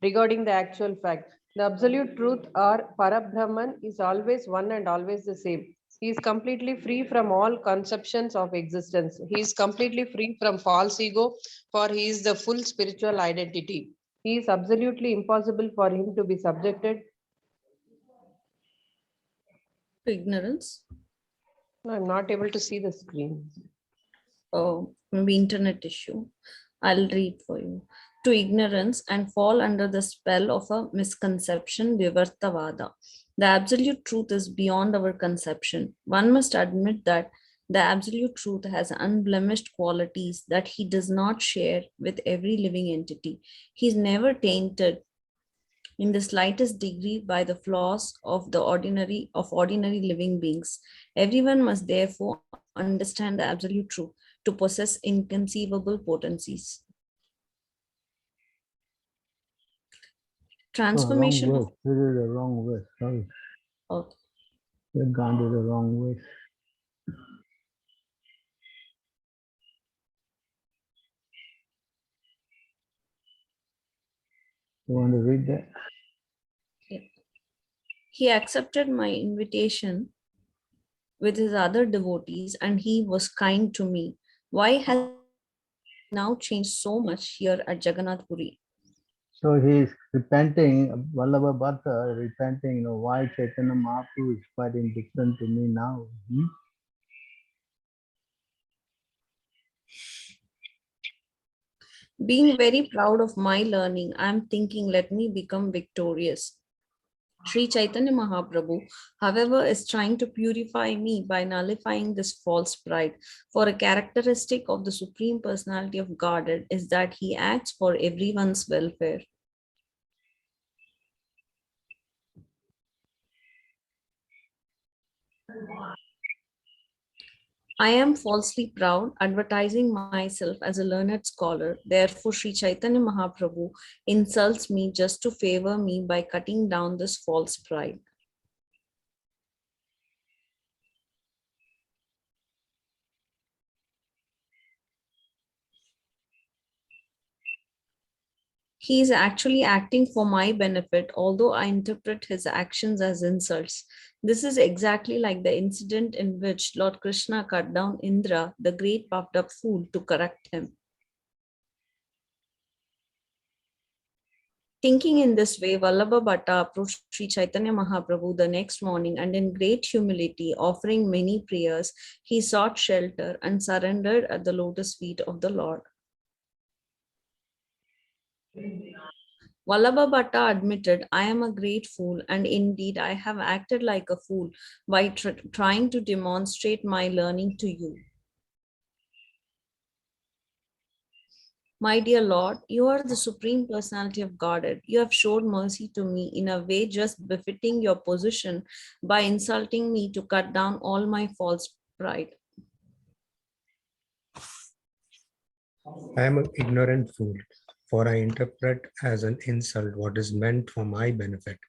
regarding the actual fact. The absolute truth or Parabrahman is always one and always the same. He is completely free from all conceptions of existence. He is completely free from false ego, for he is the full spiritual identity. He is absolutely impossible for him to be subjected To ignorance. No, I'm not able to see the screen. Oh, maybe internet issue. I'll read for you. To ignorance and fall under the spell of a misconception, Vivartavada. The absolute truth is beyond our conception. One must admit that the absolute truth has unblemished qualities that he does not share with every living entity. He is never tainted in the slightest degree by the flaws of ordinary living beings. Everyone must therefore understand the absolute truth to possess inconceivable potencies. Oh, wrong Transformation of way. This is the wrong way. Sorry. okay. You've gone to the wrong way. You want to read that? He accepted my invitation with his other devotees and he was kind to me. Why has he now changed so much here at Jagannath Puri? So he is repenting, Vallabha Bhatta repenting, why Chaitanya Mahaprabhu is quite indifferent to me now. Being very proud of my learning, I am thinking, let me become victorious. Sri Chaitanya Mahaprabhu, however, is trying to purify me by nullifying this false pride. For a characteristic of the Supreme Personality of Godhead is that he acts for everyone's welfare. I am falsely proud, advertising myself as a learned scholar. Therefore, Sri Chaitanya Mahaprabhu insults me just to favor me by cutting down this false pride. He is actually acting for my benefit, although I interpret his actions as insults. This is exactly like the incident in which Lord Krishna cut down Indra, the great puffed up fool, to correct him. Thinking in this way, Vallabha Bhatta approached Sri Chaitanya Mahaprabhu the next morning and in great humility, offering many prayers, he sought shelter and surrendered at the lotus feet of the Lord. Vallabha Bhatta admitted, I am a great fool, and indeed I have acted like a fool by trying to demonstrate my learning to you. My dear Lord, you are the Supreme Personality of Godhead. You have showed mercy to me in a way just befitting your position by insulting me to cut down all my false pride. I am an ignorant fool, for I interpret as an insult what is meant for my benefit.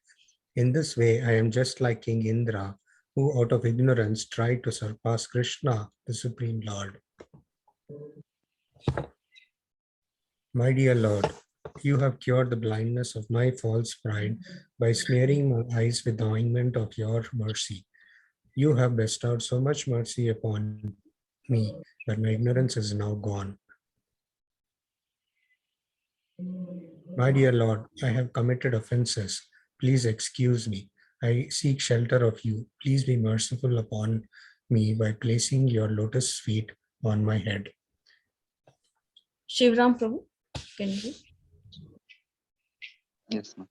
In this way, I am just like King Indra, who out of ignorance tried to surpass Krishna, the Supreme Lord. My dear Lord, you have cured the blindness of my false pride by smearing my eyes with the ointment of your mercy. You have bestowed so much mercy upon me that my ignorance is now gone. My dear Lord, I have committed offenses. Please excuse me. I seek shelter of you. Please be merciful upon me by placing your lotus feet on my head. Shivram Prabhu, can you? Yes, ma'am.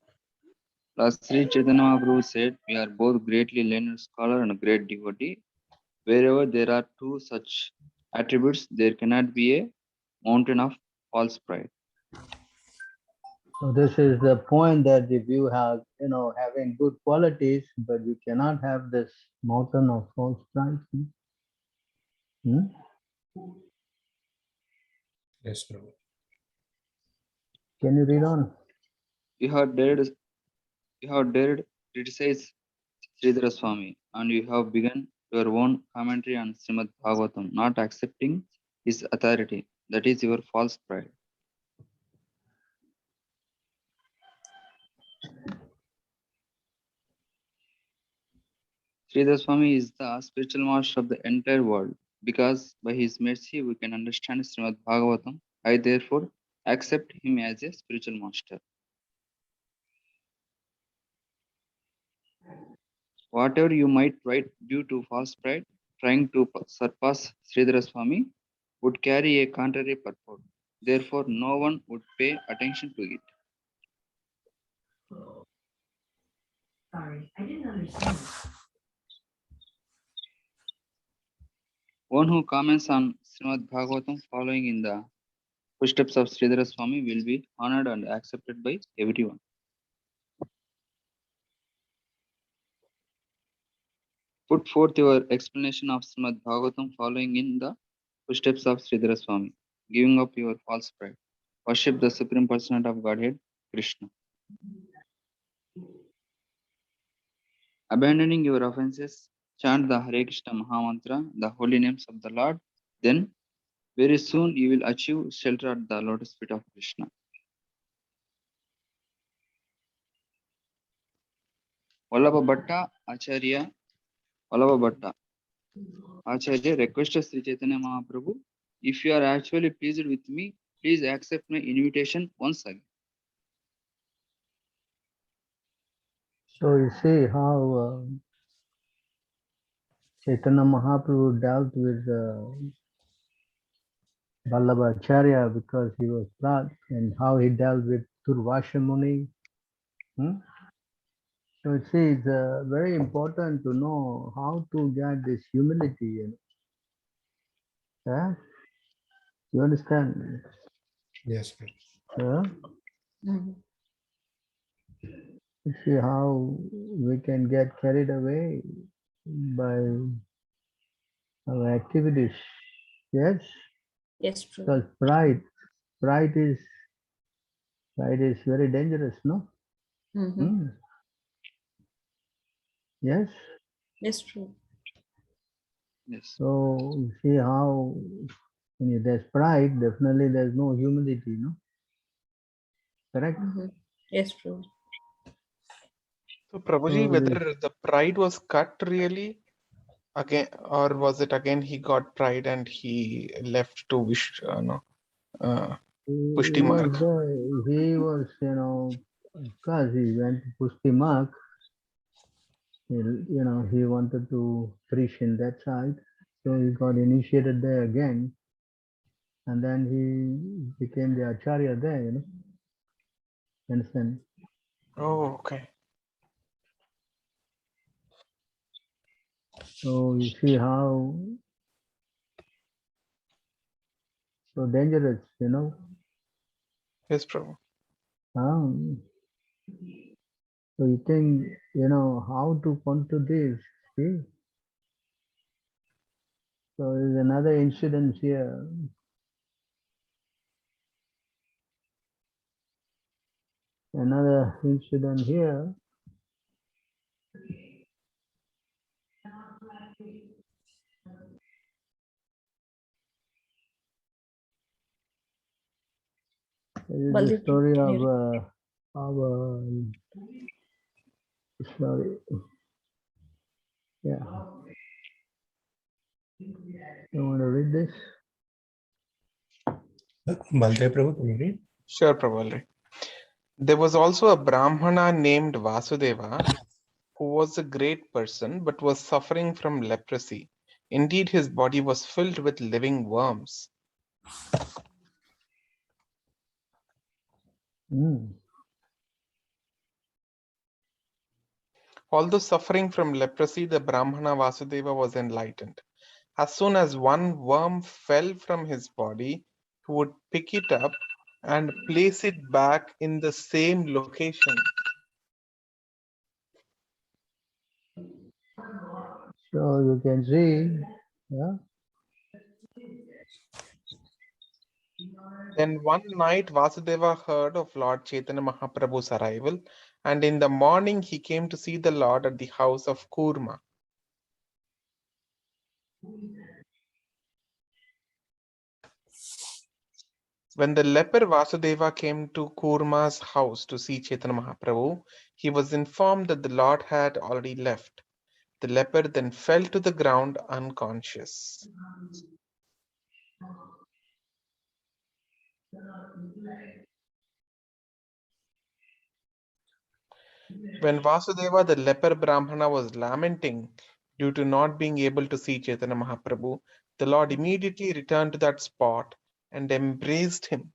Last Sri Chaitanya Mahaprabhu said, we are both greatly learned scholar and a great devotee. Wherever there are two such attributes, there cannot be a mountain of false pride. So this is the point that if you have, having good qualities, but you cannot have this mountain of false pride. Hmm? Yes, Prabhu. Can you read on? You have dared criticize Sridhara Swami, and you have begun your own commentary on Srimad Bhagavatam, not accepting his authority. That is your false pride. Sridhar Swami is the spiritual master of the entire world. Because by his mercy we can understand Srimad Bhagavatam, I therefore accept him as a spiritual master. Whatever you might write due to false pride, trying to surpass Sridhara Swami would carry a contrary purport. Therefore, no one would pay attention to it. Sorry, I didn't understand. One who comments on Srimad Bhagavatam following in the footsteps of Sridhara Swami will be honored and accepted by everyone. Put forth your explanation of Srimad Bhagavatam following in the footsteps of Sridhara Swami, giving up your false pride. Worship the Supreme Personality of Godhead, Krishna. Abandoning your offenses, chant the Hare Krishna Mahamantra, the holy names of the Lord. Then, very soon you will achieve shelter at the lotus feet of Krishna. Vallabha Bhatta Acharya requested Sri Chaitanya Mahaprabhu, if you are actually pleased with me, please accept my invitation once again. So you see how Chaitanya Mahaprabhu dealt with Vallabhacharya because he was proud, and how he dealt with Durvasha Muni. So you see, it's very important to know how to get this humility. Yeah? You understand? Yes, Prabhu. Yeah? You see how we can get carried away by our activities. Yes? Yes, true. Because pride is very dangerous, no? Yes? Yes, true. Yes. So you see how when there's pride, definitely there's no humility, no? Correct? Yes, true. So Prabhuji, So whether the pride was cut really again, or was it again he got pride and he left to he Pushti was Marg? there, he was, Because he went to Pushtimak, he wanted to preach in that side, so he got initiated there again, and then he became the acharya there, Understand? Oh, okay. So you see how so dangerous, Yes, Prabhu. Um, so you think, how to come to this? See? So there's another incident here. Another incident here. This is the Baldev, story can of you sorry, yeah. You want to read this? Baldev Prabhu, can you read? Sure, Prabhu. I'll read. There was also a Brahmana named Vasudeva who was a great person but was suffering from leprosy. Indeed, his body was filled with living worms. Although suffering from leprosy, the Brahmana Vasudeva was enlightened. As soon as one worm fell from his body, he would pick it up and place it back in the same location. So you can see, yeah. Then one night Vasudeva heard of Lord Chaitanya Mahaprabhu's arrival, and in the morning he came to see the Lord at the house of Kurma. When the leper Vasudeva came to Kurma's house to see Chaitanya Mahaprabhu, he was informed that the Lord had already left. The leper then fell to the ground unconscious. When Vasudeva, the leper Brahmana, was lamenting due to not being able to see Chaitanya Mahaprabhu, the Lord immediately returned to that spot and embraced him.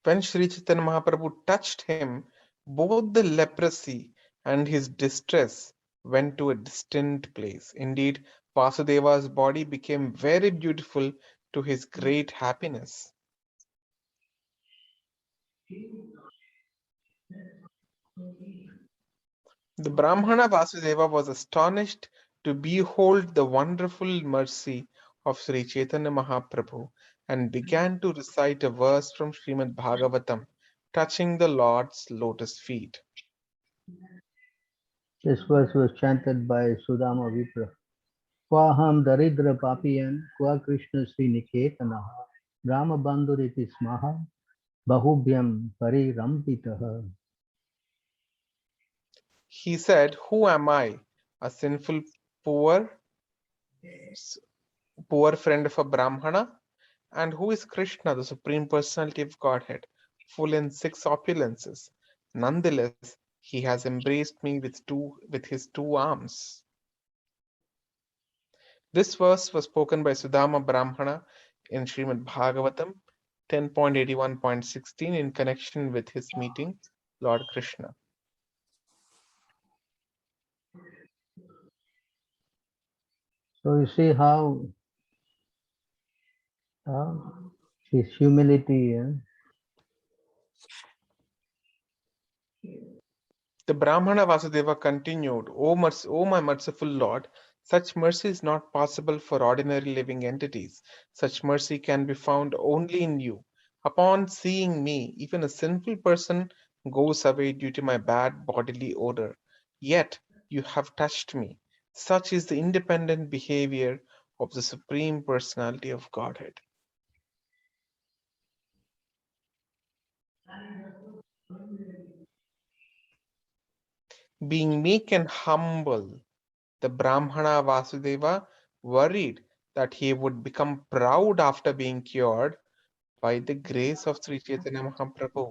When Sri Chaitanya Mahaprabhu touched him, both the leprosy and his distress went to a distant place. Indeed, Vasudeva's body became very beautiful to his great happiness. The Brahmana Vasudeva was astonished to behold the wonderful mercy of Sri Chaitanya Mahaprabhu and began to recite a verse from Srimad Bhagavatam touching the Lord's lotus feet. This verse was chanted by Sudama Vipra. Kwaham daridra papiyan kwa Krishna Sri Niketanaha Rama Bandhuriti Smaha Bahubhyam Parirampitaha. He said, "Who am I, a sinful, poor friend of a Brahmana? And who is Krishna, the Supreme Personality of Godhead, full in 6 opulences? Nonetheless, he has embraced me with his 2 arms." This verse was spoken by Sudama Brahmana in Srimad Bhagavatam 10.81.16 in connection with his meeting Lord Krishna. So you see how his humility. The Brahmana Vasudeva continued, O my merciful Lord, such mercy is not possible for ordinary living entities. Such mercy can be found only in you. Upon seeing me, even a sinful person goes away due to my bad bodily odor. Yet you have touched me. Such is the independent behavior of the Supreme Personality of Godhead. Being meek and humble, the Brahmana Vasudeva worried that he would become proud after being cured by the grace of Sri Chaitanya Mahaprabhu.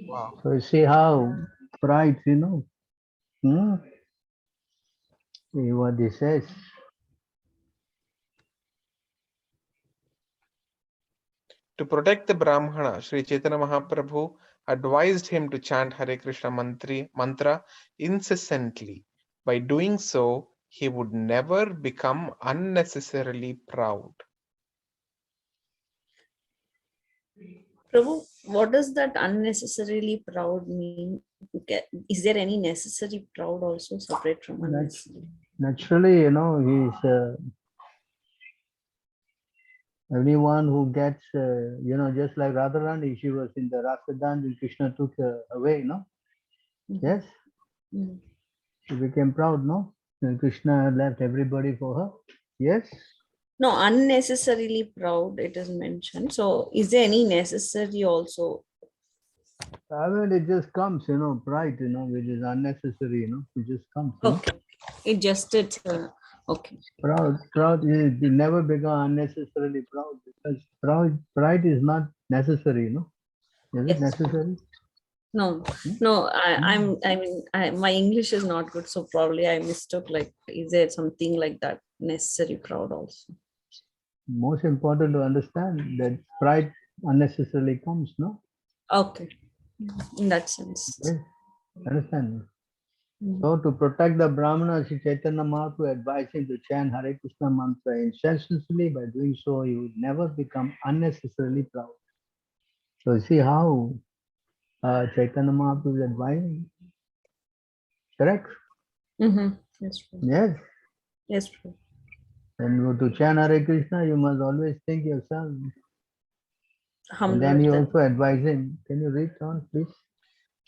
Wow. So you see how pride, see what he says. To protect the Brahmana, Sri Chaitanya Mahaprabhu advised him to chant Hare Krishna mantra incessantly. By doing so, he would never become unnecessarily proud. Prabhu, what does that unnecessarily proud mean? Is there any necessary proud also separate from unnecessary? Naturally, he's anyone who gets, just like Radharani, she was in the Rasa dance and Krishna took her away, no? Mm-hmm. Yes? Mm-hmm. She became proud, no? And Krishna left everybody for her. Yes? No, unnecessarily proud, it is mentioned. So, is there any necessary also? I mean, it just comes, pride, which is unnecessary, it just comes. Okay. It just, it's, okay. Proud, you never become unnecessarily proud because pride is not necessary, no? Is it necessary? No, no, my English is not good, so probably I mistook. Like, is there something like that necessary proud also? Most important to understand that pride unnecessarily comes, no? Okay, in that sense. Yes, understand. So to protect the Brahmana, Sri Chaitanya Mahaprabhu advised him to chant Hare Krishna mantra incessantly. By doing so, he would never become unnecessarily proud. So see how Chaitanya Mahaprabhu is advising. Correct? Yes, true. Yes. Yes, true. And to chant Hare Krishna, you must always think yourself. Humble. And then he also advised him. Can you read on, please?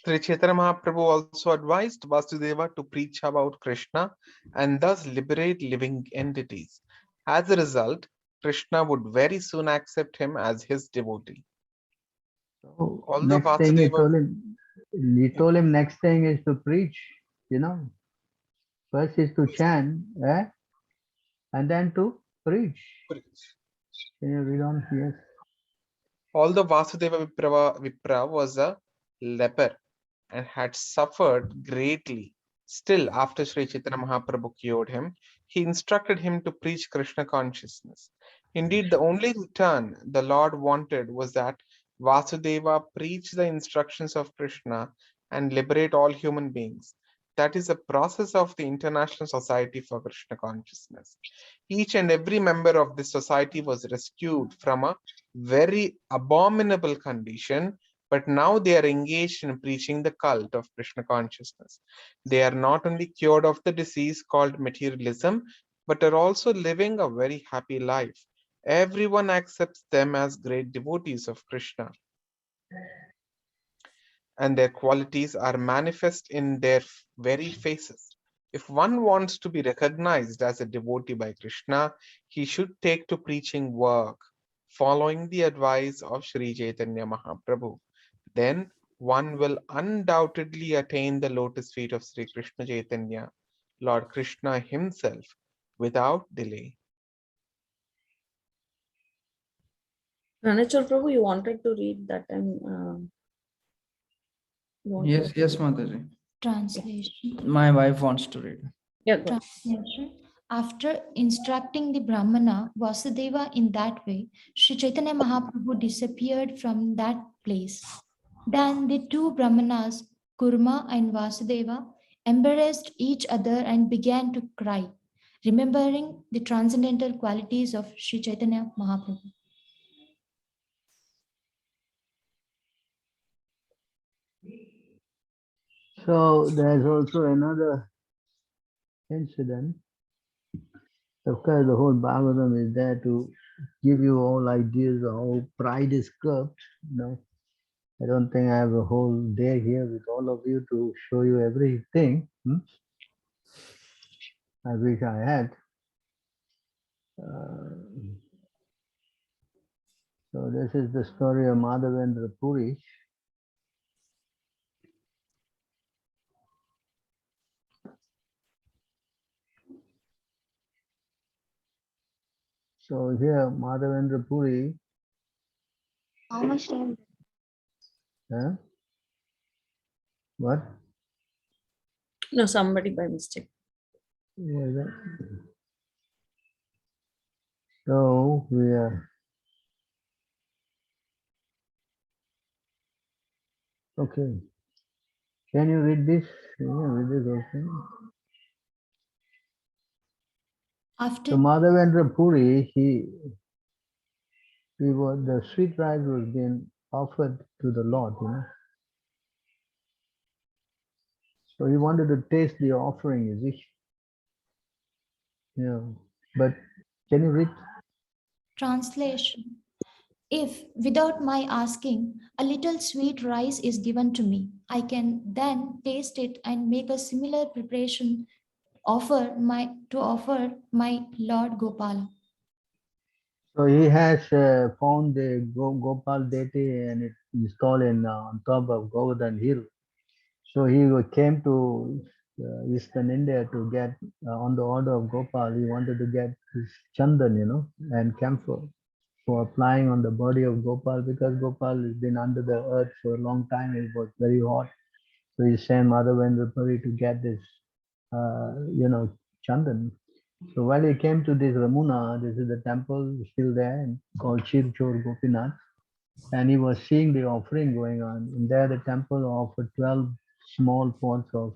Sri Chaitanya Mahaprabhu also advised Vasudeva to preach about Krishna and thus liberate living entities. As a result, Krishna would very soon accept him as his devotee. So Although next thing he Vasudeva, told him next thing is to preach, First is to chant, and then to preach. Can you read on? Yes. Although Vasudeva Vipra was a leper and had suffered greatly, still after Sri Chaitanya Mahaprabhu cured him, he instructed him to preach Krishna consciousness. Indeed, the only return the Lord wanted was that Vasudeva preach the instructions of Krishna and liberate all human beings. That is a process of the International Society for Krishna Consciousness. Each and every member of this society was rescued from a very abominable condition, but now they are engaged in preaching the cult of Krishna consciousness. They are not only cured of the disease called materialism, but are also living a very happy life. Everyone accepts them as great devotees of Krishna, and their qualities are manifest in their very faces. If one wants to be recognized as a devotee by Krishna, he should take to preaching work, following the advice of Sri Chaitanya Mahaprabhu. Then one will undoubtedly attain the lotus feet of Sri Krishna Chaitanya, Lord Krishna himself, without delay. Ranachar Prabhu, you wanted to read that time. Yes, Mataji. Translation. My wife wants to read. Yeah, Translation. After instructing the Brahmana Vasudeva in that way, Sri Chaitanya Mahaprabhu disappeared from that place. Then the two Brahmanas, Kurma and Vasudeva, embraced each other and began to cry, remembering the transcendental qualities of Sri Chaitanya Mahaprabhu. So there's also another incident. Of course, the whole Bhagavatam is there to give you all ideas of how pride is curbed. I don't think I have a whole day here with all of you to show you everything. I wish I had. So this is the story of Madhavendra Puri. So here, Madhavendra Puri, How much time? what? No, somebody by mistake. Yeah, that. So we are okay. Can you read this? Can you read this also? After So Madhavendra Puri, he was, the sweet rice was being offered to the Lord, you know. So he wanted to taste the offering, you see. Yeah. But can you read? translation, if without my asking a little sweet rice is given to me, I can then taste it and make a similar preparation offer my Lord Gopal. So he has found the Gopal deity and it installed in on top of Govardhan Hill. So he came to Eastern India to get on the order of Gopal. He wanted to get this chandan, you know, and camphor for applying on the body of Gopal because Gopal has been under the earth for a long time. It was very hot. So he sent Madhavendra Puri to get this, chandan. So while he came to this Ramuna, this is the temple still there called Chirchor Gopinath, and he was seeing the offering going on. And there the temple offered 12 small pots of,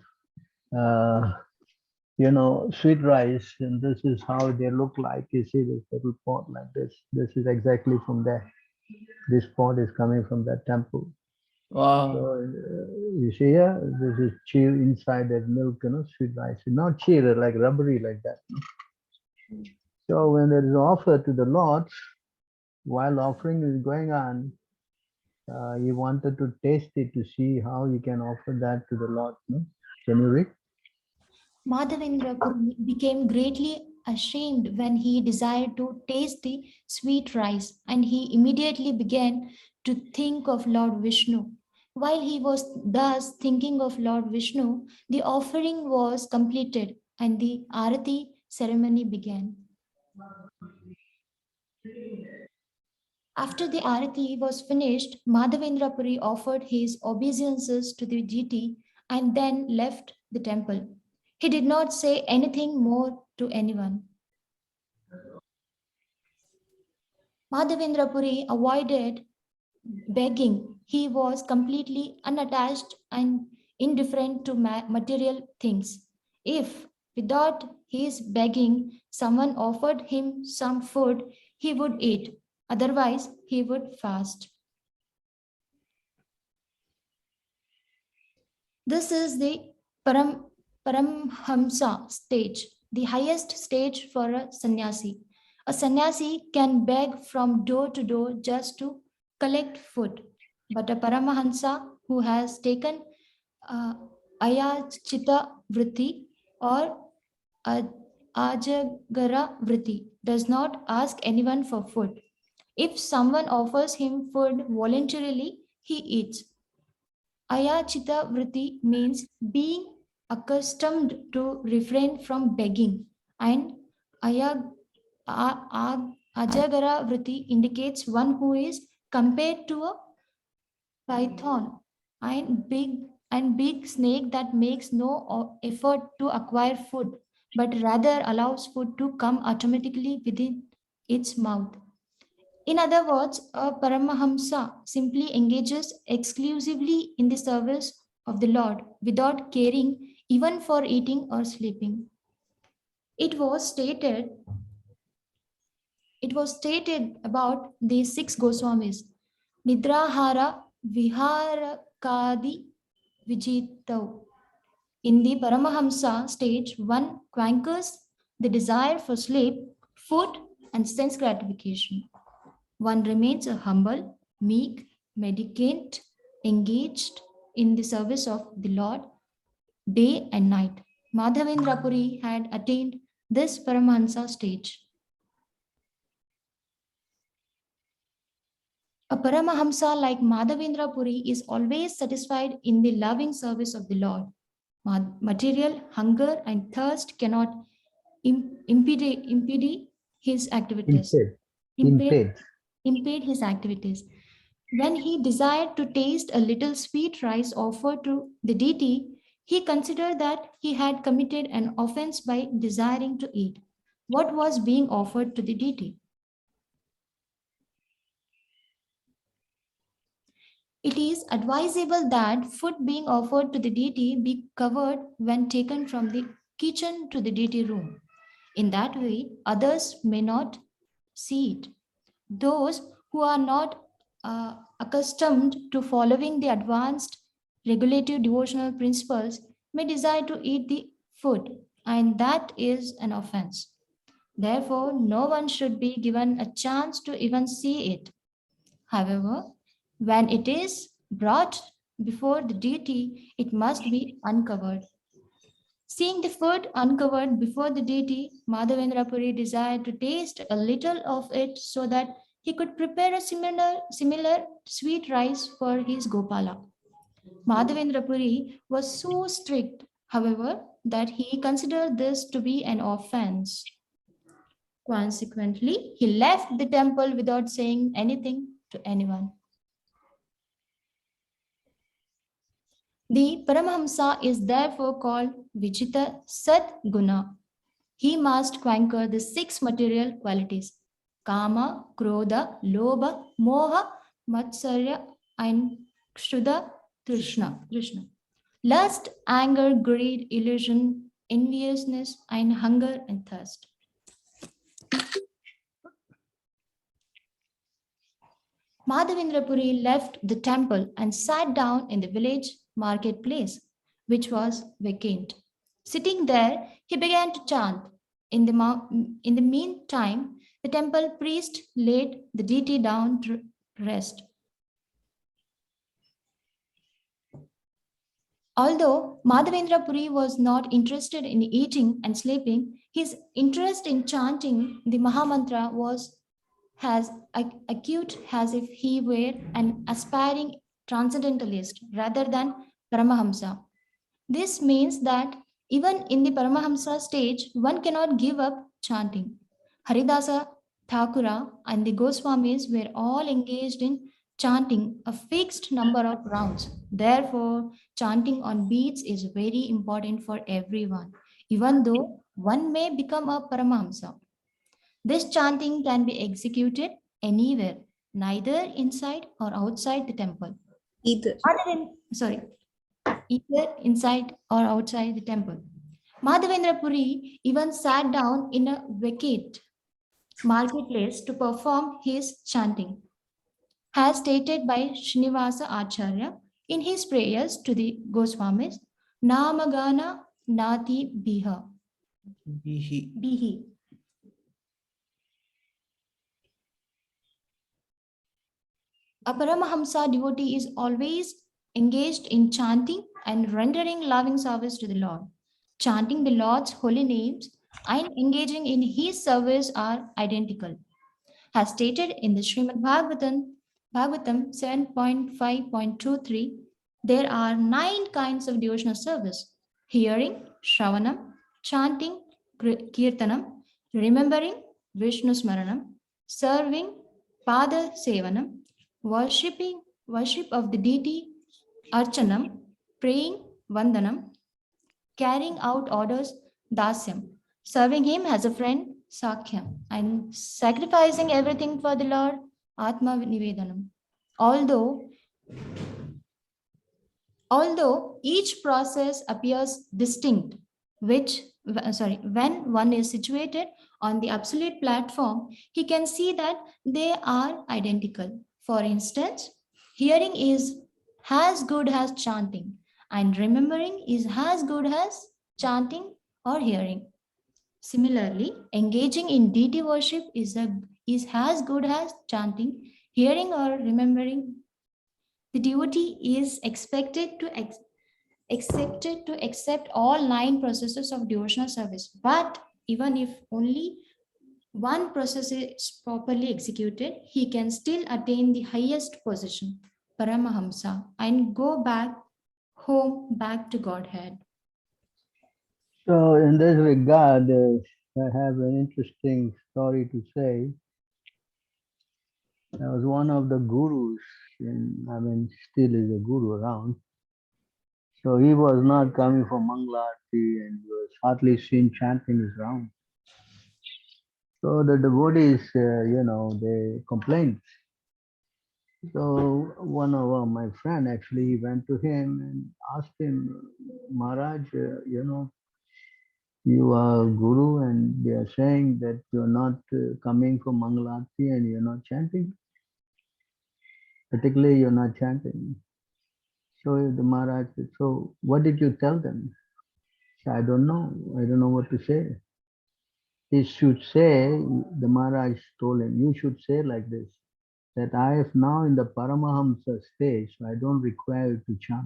sweet rice, and this is how they look like. You see this little pot like this. This is exactly from there. This pot is coming from that temple. Wow. So you see here, this is cheer inside that milk, sweet rice. Not cheer, like rubbery like that. So when there is offer to the Lord, while offering is going on, he wanted to taste it to see how he can offer that to the Lord. No? Can you read? Madhavendra Puri became greatly ashamed when he desired to taste the sweet rice, and he immediately began to think of Lord Vishnu. While he was thus thinking of Lord Vishnu, the offering was completed and the Arati ceremony began. After the Arati was finished, Madhavendra Puri offered his obeisances to the deity and then left the temple. He did not say anything more to anyone. Madhavendra Puri avoided begging. He was completely unattached and indifferent to material things. If, without his begging, someone offered him some food, he would eat. Otherwise, he would fast. This is the Paramhamsa stage, the highest stage for a sannyasi. A sannyasi can beg from door to door just to collect food, but a Paramahansa who has taken uh, Ayachita Vritti or Ajagara Vritti does not ask anyone for food. If someone offers him food voluntarily, he eats. Ayachita vritti means being accustomed to refrain from begging, and aya, ajagara vritti indicates one who is compared to a python and big snake that makes no effort to acquire food, but rather allows food to come automatically within its mouth. In other words, a Paramahamsa simply engages exclusively in the service of the Lord without caring even for eating or sleeping. It was stated, it was stated about the six Goswamis, Nidrahara Viharakadi Vijitau. In the Paramahamsa stage, one conquers the desire for sleep, food, and sense gratification. One remains a humble, meek, mendicant, engaged in the service of the Lord day and night. Madhavendra Puri had attained this Paramahansa stage. A Paramahamsa like Madhavendra Puri is always satisfied in the loving service of the Lord. Material hunger and thirst cannot impede his activities. Impaired. Impaired his activities. When he desired to taste a little sweet rice offered to the deity, he considered that he had committed an offense by desiring to eat what was being offered to the deity. It is advisable that food being offered to the deity be covered when taken from the kitchen to the deity room. In that way, others may not see it. Those who are not accustomed to following the advanced regulative devotional principles may desire to eat the food, and that is an offense. Therefore, no one should be given a chance to even see it. However, when it is brought before the deity, it must be uncovered. Seeing the food uncovered before the deity, Madhavendra Puri desired to taste a little of it so that he could prepare a similar sweet rice for his Gopala. Madhavendra Puri was so strict, however, that he considered this to be an offense. Consequently, he left the temple without saying anything to anyone. The Paramahamsa is therefore called Vichita Sat Guna. He must conquer the 6 material qualities: Kama, Krodha, Lobha, Moha, Matsarya, and Kshuddha, Trishna. Lust, anger, greed, illusion, enviousness, and hunger and thirst. Madhavendra Puri left the temple and sat down in the village marketplace, which was vacant. Sitting there, he began to chant. In the meantime, the temple priest laid the deity down to rest. Although Madhavendra Puri was not interested in eating and sleeping, his interest in chanting the Mahamantra was as acute as if he were an aspiring transcendentalist rather than Paramahamsa. This means that even in the Paramahamsa stage, one cannot give up chanting. Haridasa Thakura and the Goswamis were all engaged in chanting a fixed number of rounds. Therefore, chanting on beats is very important for everyone, even though one may become a Paramahamsa. This chanting can be executed anywhere, neither inside or outside the temple. Either inside or outside the temple. Madhavendra Puri even sat down in a vacant marketplace to perform his chanting, as stated by Srinivasa Acharya in his prayers to the Goswamis, Namagana Nati Biha. Bihi. A Paramahamsa devotee is always engaged in chanting and rendering loving service to the Lord. Chanting the Lord's holy names and engaging in his service are identical. As stated in the Srimad Bhagavatam 7.5.23, there are 9 kinds of devotional service: hearing, Shravanam, chanting, Kirtanam, remembering, Vishnu Smaranam, serving, Pada Sevanam, worship of the deity, Archanam, praying, Vandanam, carrying out orders, Dasyam, serving him as a friend, Sakhyam, and sacrificing everything for the Lord, Atma Nivedanam. Although each process appears distinct, when one is situated on the absolute platform, he can see that they are identical. For instance, hearing is as good as chanting, and remembering is as good as chanting or hearing. Similarly, engaging in deity worship is as good as chanting, hearing, or remembering. The devotee is expected to accept all 9 processes of devotional service. But even if only one process is properly executed, he can still attain the highest position, Paramahamsa, and go back to Godhead. So in this regard, I have an interesting story to say. There was one of the gurus, still is a guru around. So he was not coming for Mangalarti and was hardly seen chanting his round. So the devotees, they complained. So one of my friend actually went to him and asked him, Maharaj, you are guru and they are saying that you're not coming for Mangalarti and you're not chanting. Particularly you're not chanting. So the Maharaj said, so what did you tell them? So I don't know. I don't know what to say. He should say, the Maharaj told him, you should say like this, that I am now in the Paramahamsa stage, so I don't require you to chant.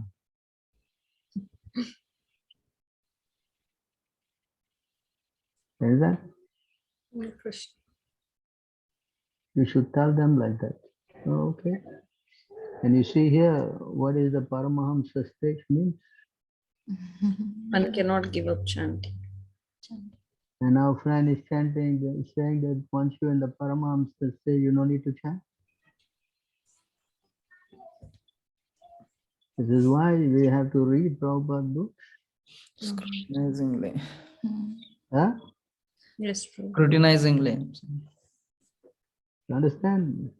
Is that? Lord Krishna. You should tell them like that. Oh, okay. And you see here, what is the Paramahamsa stage means? One cannot give up chanting. And our friend is chanting, saying that once you're in the Paramahamsa stage, you don't need to chant. This is why we have to read Prabhupada books. Scrutinizingly. Huh? Yes, true. Scrutinizingly. You understand?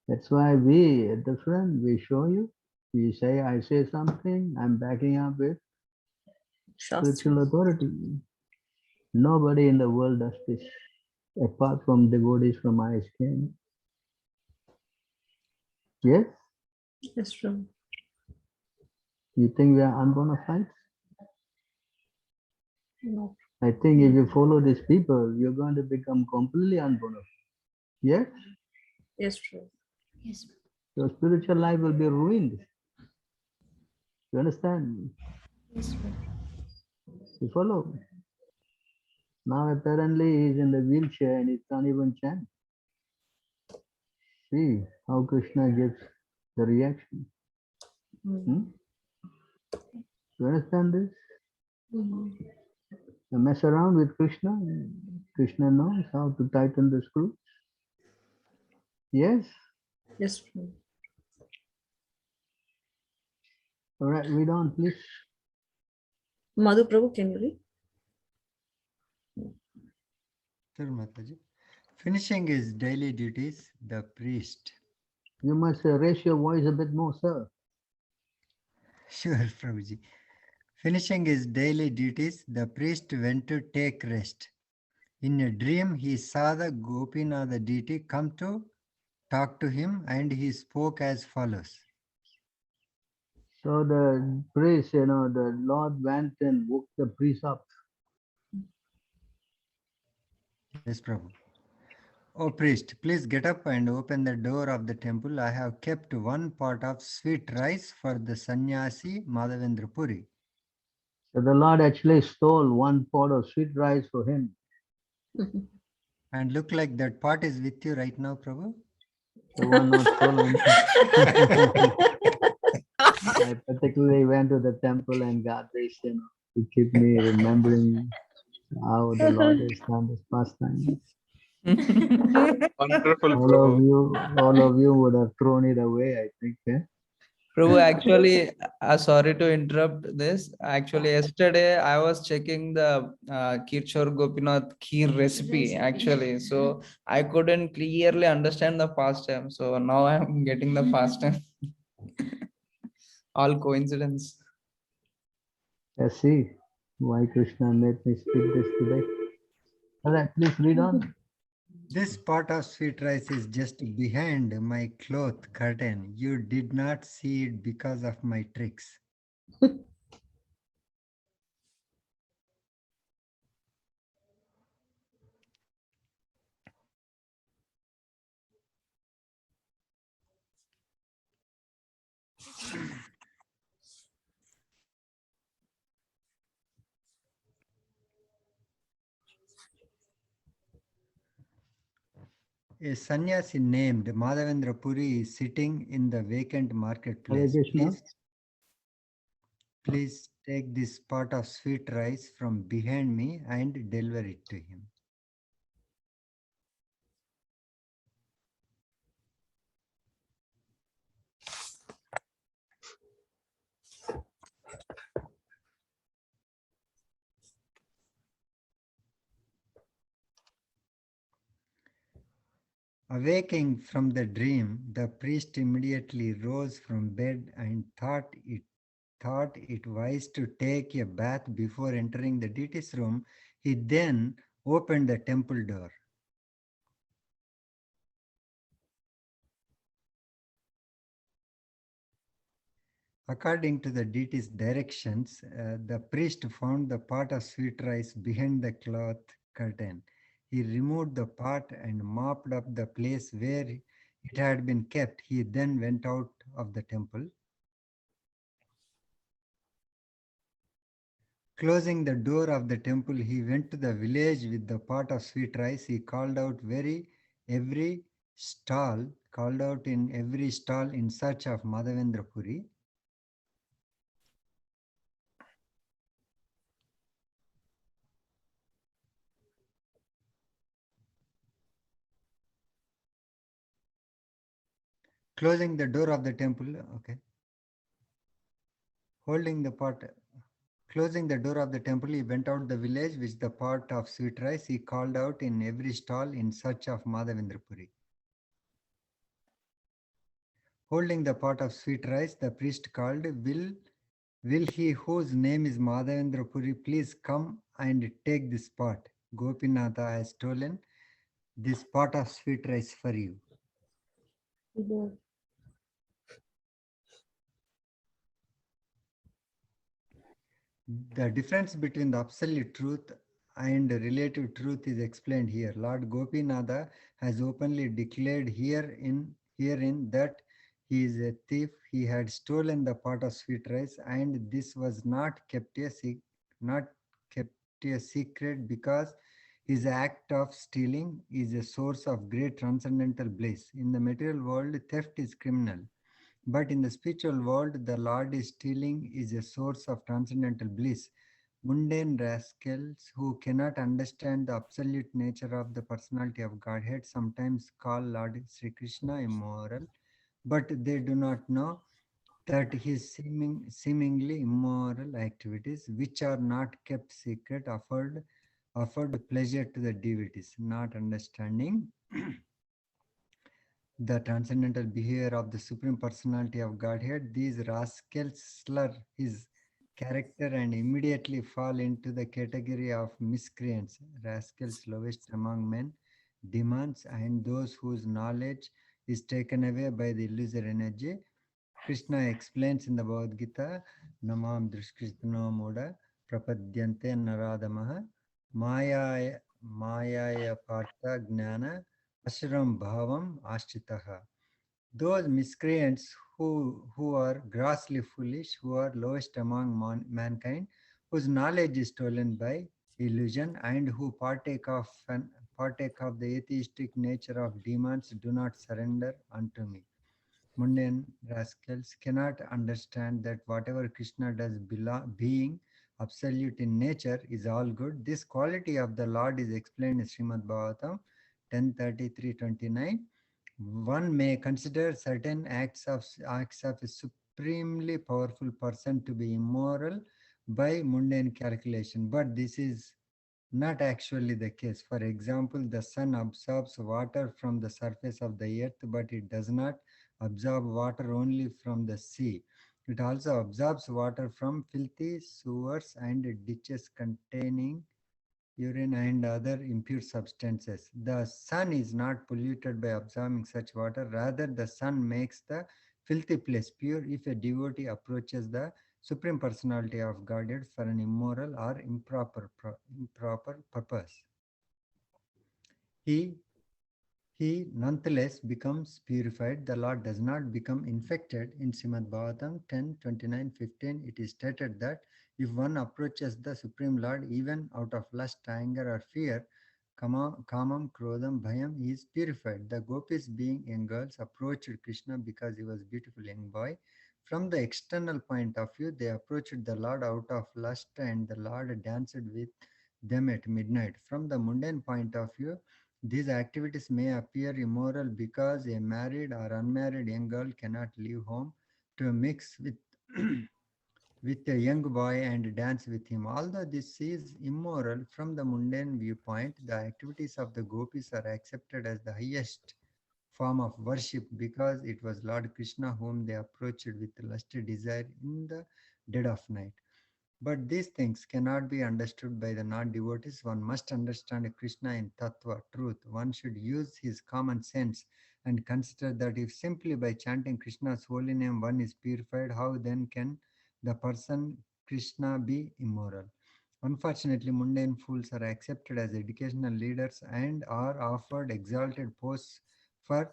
That's why we, at the front, we show you. We say, I say something, I'm backing up with spiritual authority. Nobody in the world does this, apart from devotees from ISKM. Yes? Yes, true. You think we are unbona fides? No. I think if you follow these people, you're going to become completely unbona fide. Yes? Yes, true. Yes. Your spiritual life will be ruined. You understand? Yes, You follow? Now apparently he's in the wheelchair and he can't even chant. See how Krishna gives the reaction. Hmm? You understand this? You mess around with Krishna. Krishna knows how to tighten the screw. Yes? Yes, true. All right, read on, please. Madhu Prabhu, can you read? Sure, Mataji. Finishing his daily duties, the priest. You must raise your voice a bit more, sir. Sure, Prabhuji. Finishing his daily duties, the priest went to take rest. In a dream, he saw the Gopinath deity come to talk to him, and he spoke as follows. So the priest, the Lord went and woke the priest up. Yes, Prabhu. Oh priest, please get up and open the door of the temple. I have kept one pot of sweet rice for the sannyasi Madhavendra Puri. So the Lord actually stole one pot of sweet rice for him. And look like that pot is with you right now, Prabhu. The one not stolen. I particularly went to the temple and got this, to keep me remembering how the Lord has done this pastime. Wonderful, Prabhu. All of you would have thrown it away, I think. Eh? Prabhu, actually, sorry to interrupt this. Actually, yesterday I was checking the Kirchor Gopinath kheer recipe, actually. So I couldn't clearly understand the pastime. So now I'm getting the pastime. All coincidence. Let's see why Krishna made me speak this today. All right, please read on. This pot of sweet rice is just behind my cloth curtain. You did not see it because of my tricks. A sannyasi named Madhavendra Puri is sitting in the vacant marketplace. Please take this pot of sweet rice from behind me and deliver it to him. Awaking from the dream, the priest immediately rose from bed and thought it wise to take a bath before entering the deity's room. He then opened the temple door. According to the deity's directions, the priest found the pot of sweet rice behind the cloth curtain. He removed the pot and mopped up the place where it had been kept. He then went out of the temple. Closing the door of the temple, he went to the village with the pot of sweet rice. He called out in every stall in search of Madhavendra Puri. Closing the door of the temple, holding the pot. Closing the door of the temple, he went out the village with the pot of sweet rice. He called out in every stall in search of Madhavendra Puri. Holding the pot of sweet rice, the priest called, Will he whose name is Madhavendra Puri please come and take this pot? Gopinatha has stolen this pot of sweet rice for you. The difference between the absolute truth and relative truth is explained here. Lord Gopinatha has openly declared herein that he is a thief. He had stolen the pot of sweet rice, and this was not kept a secret because his act of stealing is a source of great transcendental bliss. In the material world, theft is criminal. But in the spiritual world, the Lord is stealing is a source of transcendental bliss. Mundane rascals who cannot understand the absolute nature of the personality of Godhead sometimes call Lord Sri Krishna immoral, but they do not know that his seemingly immoral activities, which are not kept secret, offered pleasure to the devotees, not understanding the transcendental behavior of the Supreme Personality of Godhead. These rascals slur his character and immediately fall into the category of miscreants, rascals lowest among men, demons, and those whose knowledge is taken away by the illusory energy. Krishna explains in the Bhagavad Gita, Namam Drishkrishno Moda Prapadyante Naradamaha Maya Partha Gnana Ashram Bhavam Ashtritaha. Those miscreants who are grossly foolish, who are lowest among mankind, whose knowledge is stolen by illusion, and who partake of the atheistic nature of demons, do not surrender unto me. Mundane rascals cannot understand that whatever Krishna does, being absolute in nature, is all good. This quality of the Lord is explained in Srimad Bhagavatam 10:33-29. One may consider certain acts of a supremely powerful person to be immoral by mundane calculation, but this is not actually the case. For example, the sun absorbs water from the surface of the earth, but it does not absorb water only from the sea. It also absorbs water from filthy sewers and ditches containing urine and other impure substances. The sun is not polluted by absorbing such water. Rather, the sun makes the filthy place pure if a devotee approaches the Supreme Personality of Godhead for an immoral or improper purpose. He nonetheless becomes purified. The Lord does not become infected. In Srimad Bhagavatam 10:29-15, it is stated that if one approaches the Supreme Lord even out of lust, anger, or fear, kamam, krodham, bhayam, he is purified. The gopis, being young girls, approached Krishna because he was a beautiful young boy. From the external point of view, they approached the Lord out of lust, and the Lord danced with them at midnight. From the mundane point of view, these activities may appear immoral because a married or unmarried young girl cannot leave home to mix with with a young boy and dance with him. Although this is immoral from the mundane viewpoint, the activities of the gopis are accepted as the highest form of worship because it was Lord Krishna whom they approached with lusty desire in the dead of night. But these things cannot be understood by the non-devotees. One must understand Krishna in tattva, truth. One should use his common sense and consider that if simply by chanting Krishna's holy name one is purified, how then can the person Krishna be immoral? Unfortunately, mundane fools are accepted as educational leaders and are offered exalted posts for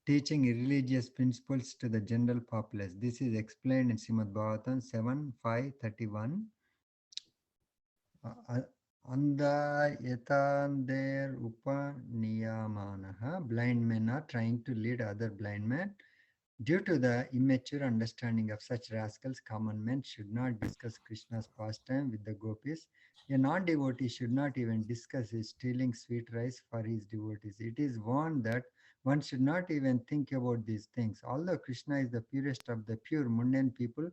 teaching irreligious principles to the general populace. This is explained in Srimad Bhagavatam 7:5:31. Anda yatandir upaniyamanaha. Blind men are trying to lead other blind men. Due to the immature understanding of such rascals, common men should not discuss Krishna's pastime with the gopis. A non-devotee should not even discuss his stealing sweet rice for his devotees. It is warned that one should not even think about these things. Although Krishna is the purest of the pure, mundane people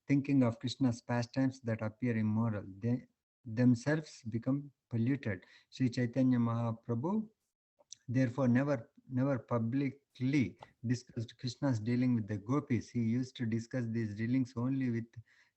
thinking of Krishna's pastimes that appear immoral, they themselves become polluted. Sri Chaitanya Mahaprabhu therefore never publicly discussed Krishna's dealing with the gopis. He used to discuss these dealings only with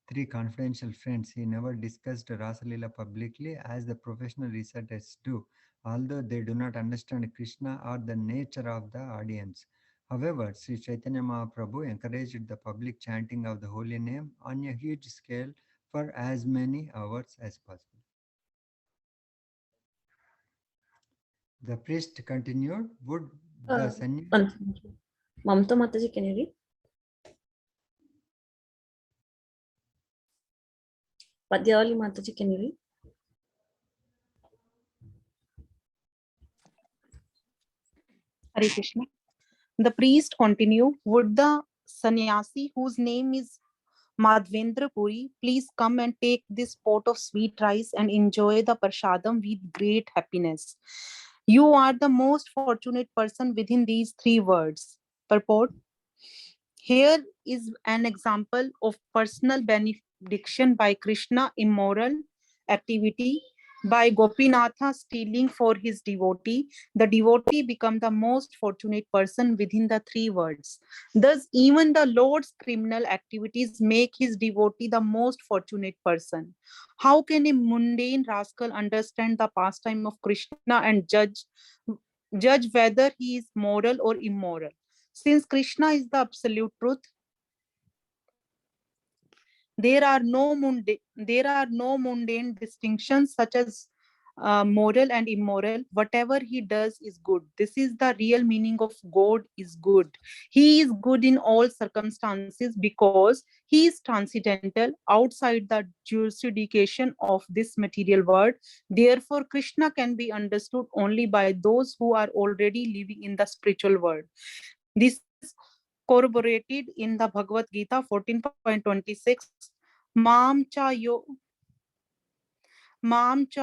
three confidential friends. He never discussed Rasalila publicly as the professional researchers do, although they do not understand Krishna or the nature of the audience. However, Sri Chaitanya Mahaprabhu encouraged the public chanting of the holy name on a huge scale for as many hours as possible. The priest continued, would the sannyasi... Mamta Mataji, can you read? Padyavali Mataji, can you read? Hare Krishna. The priest continued, would the sannyasi whose name is Madhvendra Puri please come and take this pot of sweet rice and enjoy the prasadam with great happiness. You are the most fortunate person within these three words. Purport. Here is an example of personal benediction by Krishna, immoral activity, by Gopinatha stealing for his devotee. The devotee become the most fortunate person within the three words. Thus, even the Lord's criminal activities make his devotee the most fortunate person. How can a mundane rascal understand the pastime of Krishna and judge whether he is moral or immoral? Since Krishna is the absolute truth, there are no mundane distinctions such as moral and immoral. Whatever he does is good. This is the real meaning of God is good. He is good in all circumstances because he is transcendental outside the jurisdiction of this material world. Therefore, Krishna can be understood only by those who are already living in the spiritual world. This is corroborated in the Bhagavad Gita 14.26. माम च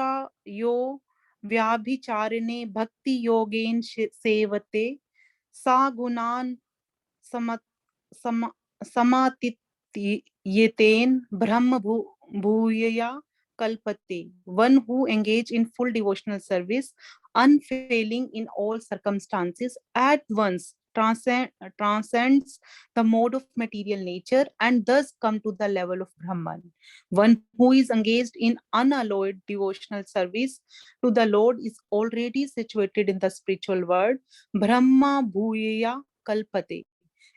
यो व्याभिचारिणे भक्ति योगेन सेवते सा गुणान सम समातियेतेन ब्रह्म भूयया kalpate. One who engage in full devotional service, unfailing in all circumstances, at once transcends the mode of material nature and thus come to the level of Brahman. One who is engaged in unalloyed devotional service to the Lord is already situated in the spiritual world. Brahma bhuyaya kalpate.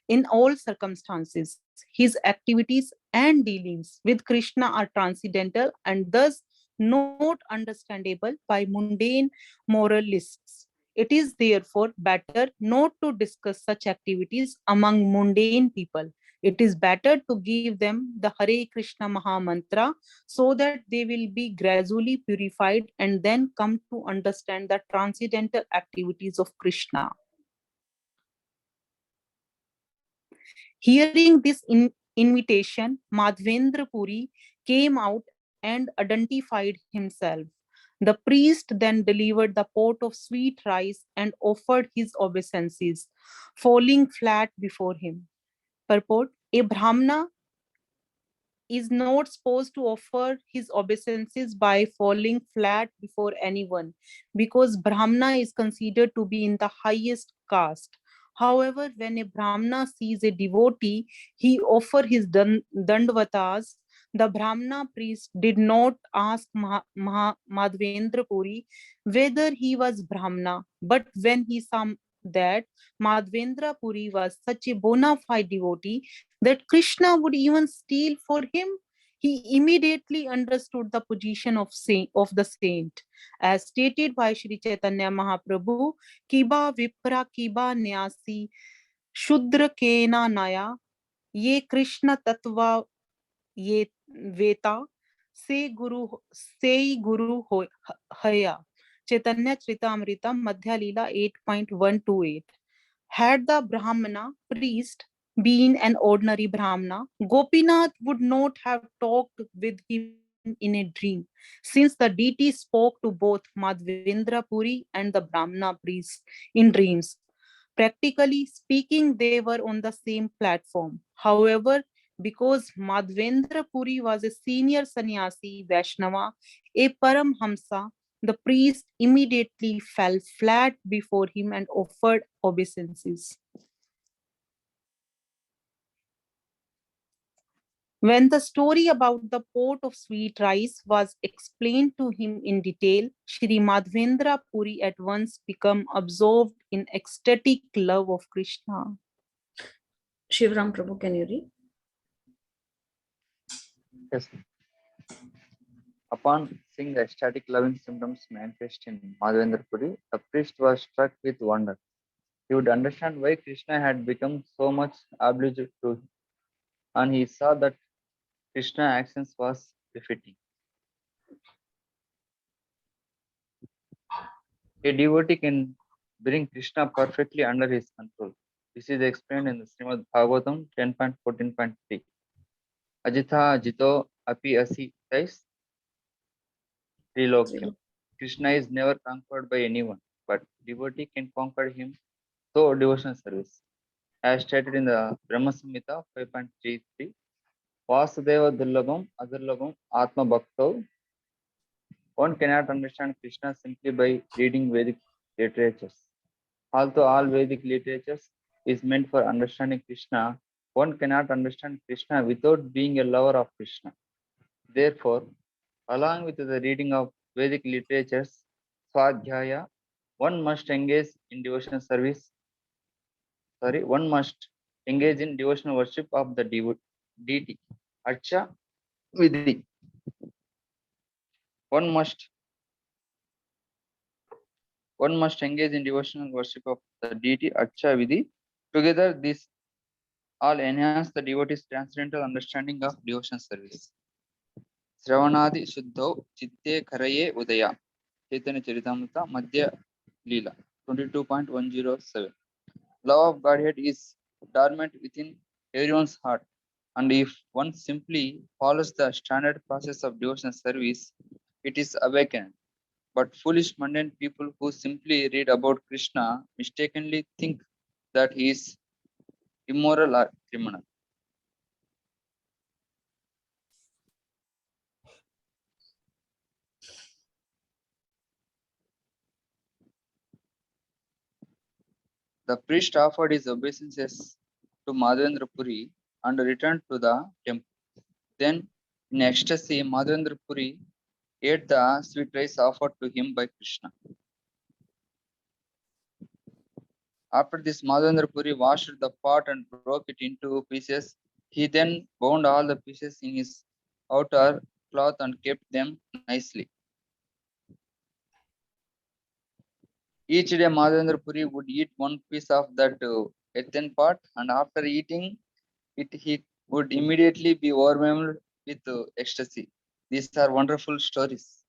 In all circumstances, his activities and dealings with Krishna are transcendental and thus not understandable by mundane moralists. It is therefore better not to discuss such activities among mundane people. It is better to give them the Hare Krishna Maha Mantra so that they will be gradually purified and then come to understand the transcendental activities of Krishna. Hearing this invitation, Madhvendra Puri came out and identified himself. The priest then delivered the pot of sweet rice and offered his obeisances, falling flat before him. Purport: a Brahmana is not supposed to offer his obeisances by falling flat before anyone, because Brahmana is considered to be in the highest caste. However, when a Brahmana sees a devotee, he offers his dandavatas. The Brahmana priest did not ask Madhvendra Puri whether he was Brahmana, but when he saw that Madhvendra Puri was such a bona fide devotee that Krishna would even steal for him, he immediately understood the position of the saint. As stated by Sri Chaitanya Mahaprabhu, Kiba Vipra Kiba Nyasi Shudra Kena Naya Ye Krishna Tattva Ye Veta Se Guru Haya. Chaitanya Charitamrita Madhya Leela 8.128. Had the Brahmana priest been an ordinary Brahmana, Gopinath would not have talked with him in a dream, since the deity spoke to both Madhvendra Puri and the Brahmana priest in dreams. Practically speaking, they were on the same platform. However, because Madhvendra Puri was a senior sannyasi Vaishnava, a Paramhamsa, the priest immediately fell flat before him and offered obeisances. When the story about the pot of sweet rice was explained to him in detail, Shri Madhvendra Puri at once became absorbed in ecstatic love of Krishna. Shivram Prabhu, can you read? Yes. Upon seeing the ecstatic loving symptoms manifest in Madhavendra Puri, the priest was struck with wonder. He would understand why Krishna had become so much obliged to him, and he saw that Krishna's actions was befitting. A devotee can bring Krishna perfectly under his control. This is explained in the Srimad Bhagavatam 10.14.3. Ajitha Jito Api Asi Tais Trilokyam. Krishna is never conquered by anyone, but devotee can conquer him through devotional service. As stated in the Brahma Samhita 5.33, Vasudeva Dullabham Adurlabham Atma Bhakto. One cannot understand Krishna simply by reading Vedic literatures. Although all Vedic literatures is meant for understanding Krishna, one cannot understand Krishna without being a lover of Krishna. Therefore, along with the reading of Vedic literatures, Swadhyaya, one must engage in devotional service. One must engage in devotional worship of the deity. Archa Vidhi. One must engage in devotional worship of the deity Archa Vidhi. Together, these all enhance the devotee's transcendental understanding of devotional service. Sravanadi Shuddho Chitte Karaye Udaya. Chaitanya Charitamrita Madhya Leela 22.107. Love of Godhead is dormant within everyone's heart, and if one simply follows the standard process of devotional service, it is awakened. But foolish mundane people who simply read about Krishna mistakenly think that he is immoral or criminal. The priest offered his obeisances to Madhavendra Puri and returned to the temple. Then, in ecstasy, Madhavendra Puri ate the sweet rice offered to him by Krishna. After this, Madhavendra Puri washed the pot and broke it into pieces. He then bound all the pieces in his outer cloth and kept them nicely. Each day, Madhavendra Puri would eat one piece of that earthen pot, and after eating it, he would immediately be overwhelmed with ecstasy. These are wonderful stories.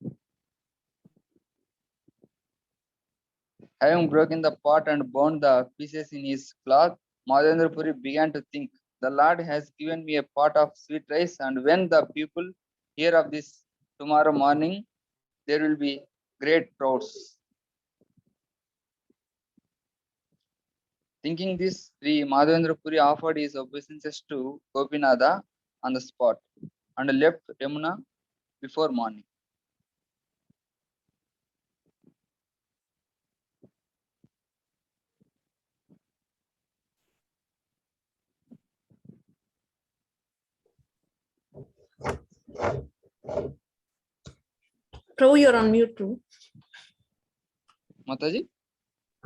Having broken the pot and bound the pieces in his cloth, Madhavendra Puri began to think, the Lord has given me a pot of sweet rice, and when the people hear of this tomorrow morning, there will be great crowds. Thinking this, Sri Madhavendra Puri offered his obeisances to Gopinatha on the spot. and left Yamuna before morning. Prabhu, you're on mute too. Mataji?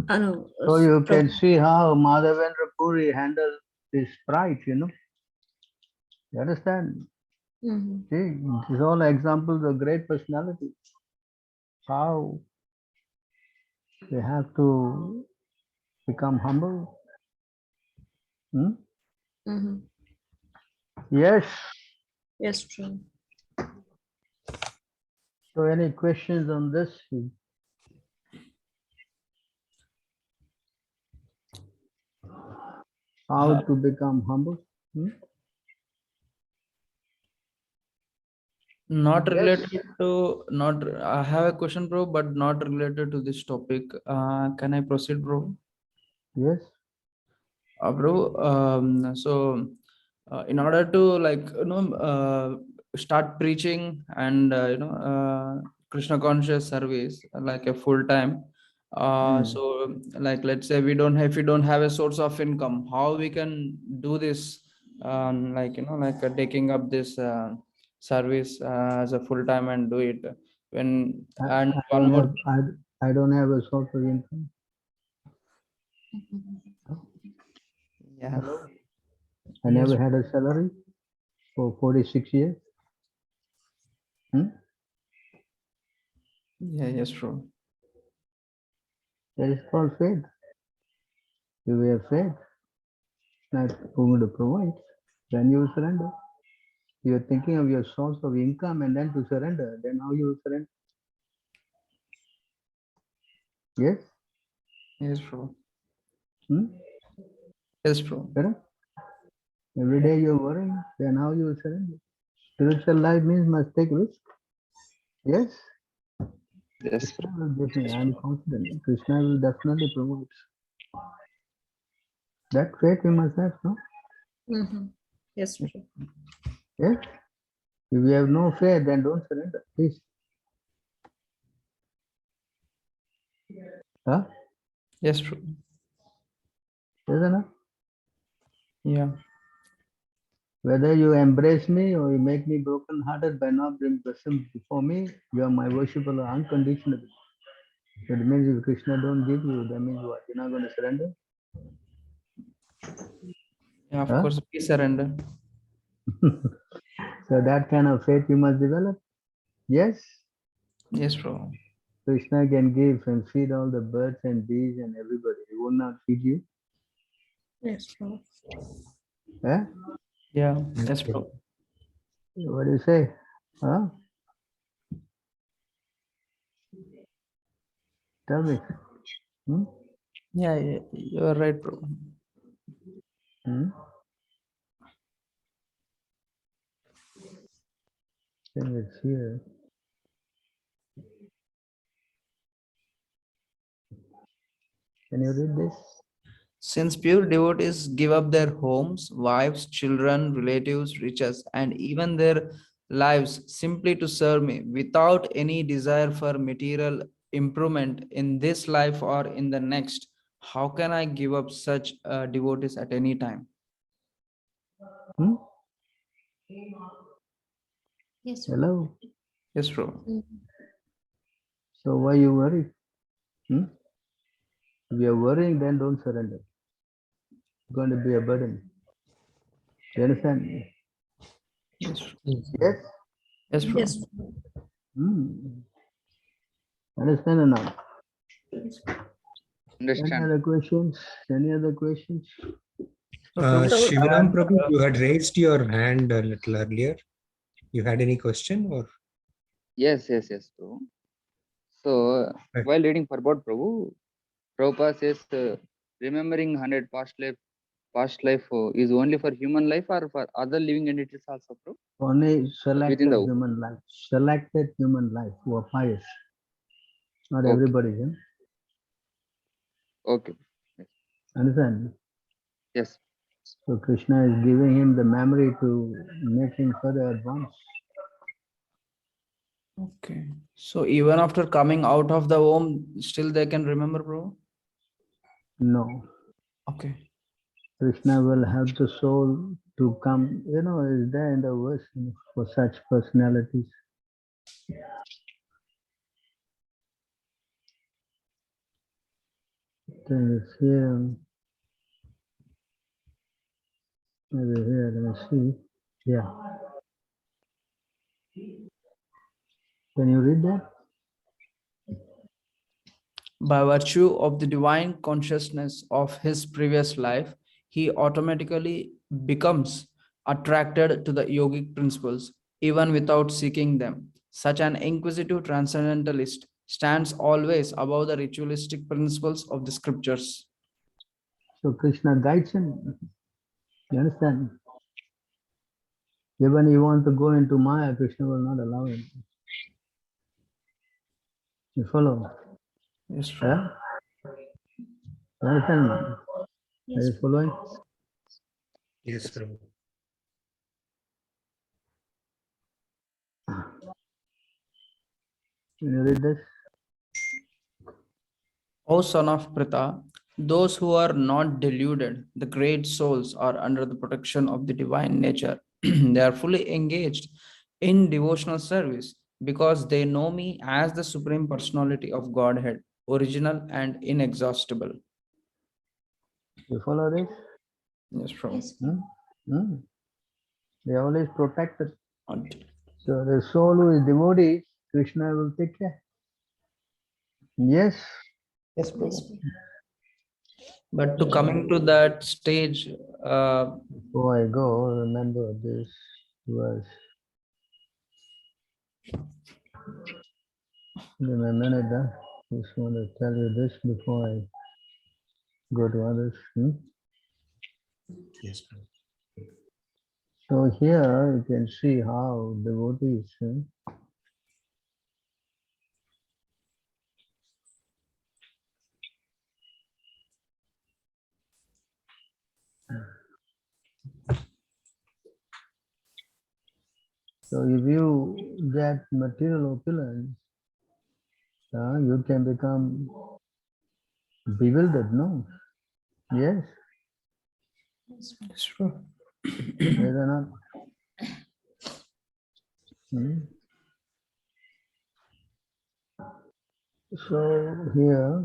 No, So you can Prabhu. see how Madhavendra Puri handled his pride, You understand? Mhm. See, these are all examples of great personality. How they have to become humble. Hmm? Mhm. Yes. Yes, true. So any questions on this? How to become humble? Hmm? Not Yes. related to, not, I have a question, bro, but not related to this topic. Can I proceed, bro? Yes. Bro, so in order to start preaching and Krishna conscious service like a full time. So like let's say if we don't have a source of income, how we can do this? Taking up this service as a full time and do it when and one more. I don't have a source of income. Yeah. Hello? I never had a salary for 46 years. Yeah, yes, true. That is called faith. If we have faith, not going to provide, then you will surrender. You are thinking of your source of income and then to surrender, then how you will surrender? Yes? Yes, true. Yes, true. Correct? Every day you're worrying, then how you will surrender? Spiritual life means must take risk. Yes? Yes. Krishna will definitely, I'm confident. Krishna will definitely provide. That faith we must have, no? Mhm. Yes, true. Yes? If you have no faith, then don't surrender, please. Huh? Yes, true. Isn't it? Yeah. Whether you embrace me or you make me broken hearted by not being present before me, you are my worshipper unconditionally. That means if Krishna don't give you, that means what? You're not going to surrender? Yeah, of Huh? course, we surrender. So that kind of faith you must develop. Yes? Yes, bro. Krishna can give and feed all the birds and bees and everybody. He will not feed you. Yes, true. Huh? Yeah, yes, bro. What do you say? Huh? Tell me. Yeah, you're right, bro. It's here. Can you read this? Since pure devotees give up their homes, wives, children, relatives, riches, and even their lives simply to serve me without any desire for material improvement in this life or in the next, how can I give up such devotees at any time? Yes. Hello? Yes, bro. So why you worry? If you are worrying, then don't surrender. It's going to be a burden. You understand? Yes. Yes? Yes, bro. Yes. Understand or not? Any Understand. other questions? Any other questions? Shivaram Prabhu, you had raised your hand a little earlier. You had any question or? Yes, Prabhu. So, while reading about Prabhu, Prabhupada says, remembering 100 past life is only for human life or for other living entities also, Prabhu? Only Within selected the human life. Selected human life who are pious. Not Okay. everybody. Okay. Understand? Yes. So Krishna is giving him the memory to make him further advance. Okay. So even after coming out of the womb, still they can remember, bro? No. Okay. Krishna will help the soul to come, is there in the verse for such personalities. Then it's here, maybe here, let me see. Yeah. Can you read that? By virtue of the divine consciousness of his previous life, he automatically becomes attracted to the yogic principles, even without seeking them. Such an inquisitive transcendentalist stands always above the ritualistic principles of the scriptures. So Krishna guides him. You understand? Even he wants to go into Maya, Krishna will not allow him. You follow? Yes, sir. Yeah? You understand, man? Are you following? Yes, Prabhu. Can you read this? O son of Pritha, those who are not deluded, the great souls, are under the protection of the divine nature. They are fully engaged in devotional service because they know me as the Supreme Personality of Godhead, original and inexhaustible. You follow this? Yes, Prabhu. Yes. Hmm? Hmm. They are always protected. Until- So the soul who is devotee, Krishna will take care. Yes. Yes, Prabhu. But to coming to that stage, Before I go, remember this verse. Give me a minute, just want to tell you this before I go to others. Yes, Prabhu. So here you can see how devotees, so if you get material opulence, you can become bewildered, no? Yes, yes, Prabhu. yes or not? Hmm? So here,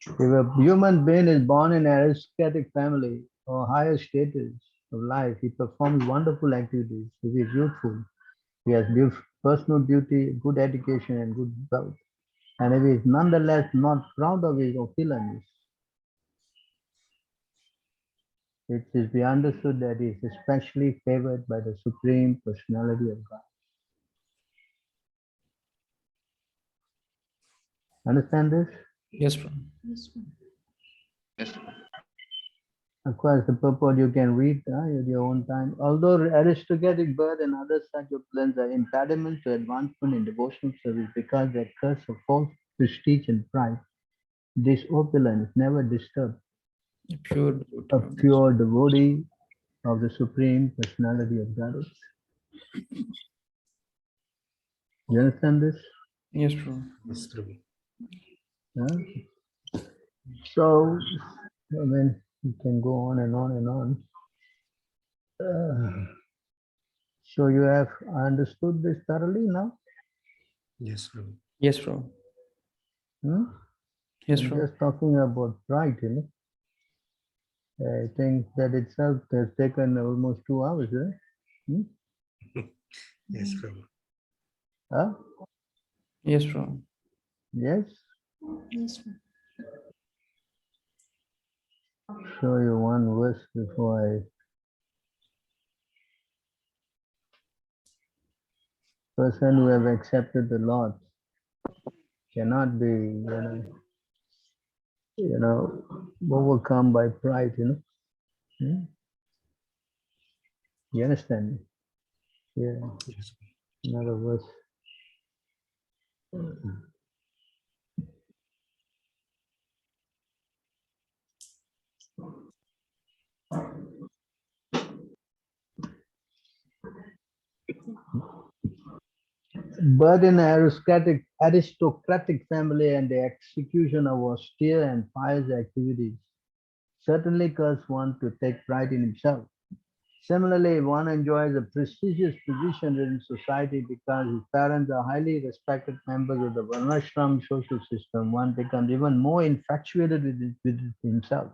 if a human being is born in an aristocratic family or higher status of life, he performs wonderful activities. If he is youthful, he has personal beauty, good education, and good wealth. And if he is nonetheless not proud of his opulence, it is be understood that he is especially favored by the Supreme Personality of God. Understand this? Yes, Prabhu. Yes. Yes. Of course, the purport you can read at your own time. Although aristocratic birth and other such opulence are impediments to advancement in devotional service because they curse of false prestige and pride, this opulence never disturbs Pure beauty a of this. pure devotee of the Supreme Personality of Godhead. You understand this? Yes, Prabhu. Yes, Prabhu. Huh? So, I mean, you can go on and on and on. So you have understood this thoroughly now? Yes, Prabhu. Yes, Prabhu. Hmm? Yes, I'm Prabhu. just talking about pride, I think that itself has taken almost 2 hours, right? Hmm? Yes, Prabhu. Huh? Yes, Prabhu. Yes? Yes. Show you one verse before I. Person who have accepted the Lord cannot be, overcome by pride, Hmm? You understand? Yeah, Yes. another verse. birth in an aristocratic family and the execution of austere and pious activities certainly cause one to take pride in himself. Similarly, one enjoys a prestigious position within society because his parents are highly respected members of the Varnashram social system. One becomes even more infatuated with himself.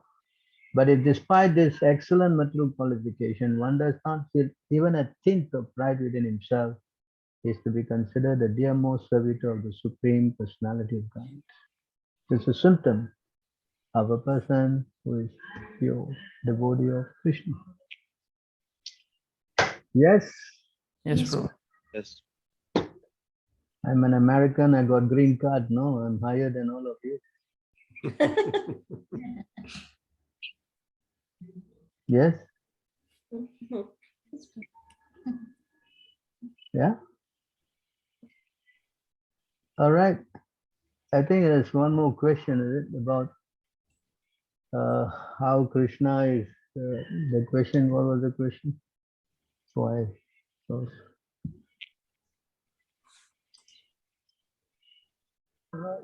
But if despite this excellent material qualification, one does not feel even a tint of pride within himself, he is to be considered the dearmost servitor of the Supreme Personality of God. It's a symptom of a person who is pure devotee of Krishna. Yes, Yes, Prabhu. Yes. I'm an American, I got green card. No, I'm higher than all of you. Yes? Yeah? All right. I think there's one more question, is it, about how Krishna is, the question, what was the question? Why? So,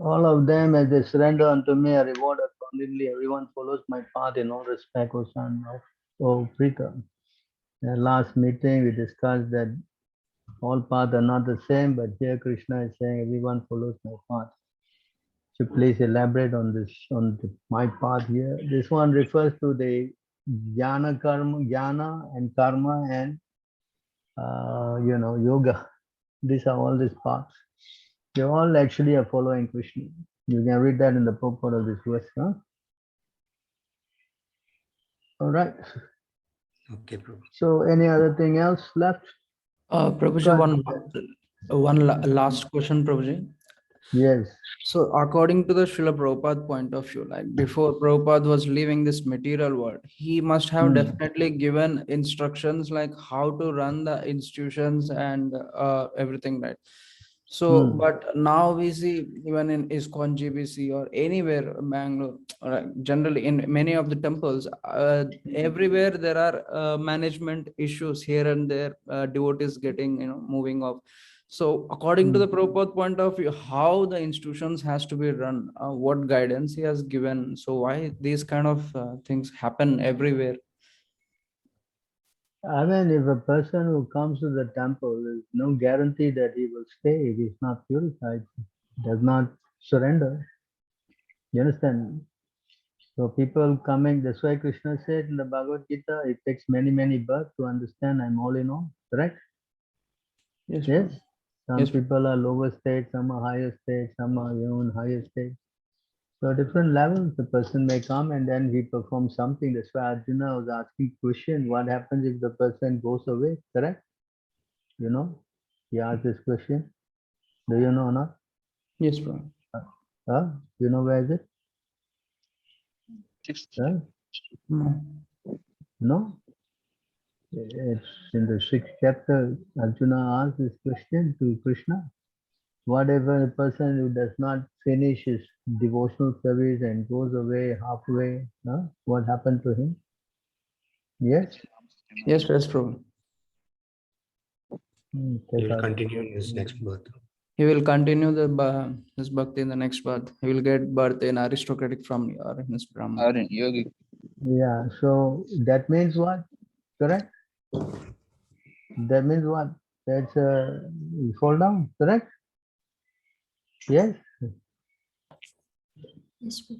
all of them, as they surrender unto me, are rewarded abundantly. Everyone follows my path in all respect, O son of O Prita. In the last meeting, we discussed that all paths are not the same, but here Krishna is saying everyone follows my path. So please elaborate on this, my path here. This one refers to the jnana and karma and yoga. These are all these paths. They all actually are following Krishna. You can read that in the purport of this verse. Huh? All right. Okay, Prabhu. So any other thing else left? Prabhuji, last question, Prabhuji. Yes. So according to the Srila Prabhupada point of view, like before Prabhupada was leaving this material world, he must have definitely given instructions like how to run the institutions and everything, right? So, but now we see even in ISKCON GBC or anywhere, Bangalore, generally in many of the temples, everywhere there are management issues here and there, devotees getting, moving off. So according to the Prabhupada point of view, how the institutions has to be run, what guidance he has given. So why these kind of things happen everywhere? I mean, if a person who comes to the temple, there's no guarantee that he will stay if he's not purified, does not surrender. You understand? So people coming, that's why Krishna said in the Bhagavad Gita, it takes many, many births to understand I'm all in all, correct? Yes. Yes. Some Yes. people are lower state, some are higher state, some are even higher state. So different levels, the person may come and then he performs something. That's why Arjuna was asking question, what happens if the person goes away, correct? You know, he asked this question. Do you know or not? Yes, bro. You know where is it? No. No? It's in the 6th chapter. Arjuna asked this question to Krishna. Whatever a person who does not finish his devotional service and goes away halfway, what happened to him? Yes? Yes, that's true. He will continue in his next birth. He will continue his bhakti in the next birth. He will get birth in aristocratic family or in his Brahman. Or in yogic. Yeah, so that means what? Correct? That means what? That's you fall down, correct? Yes?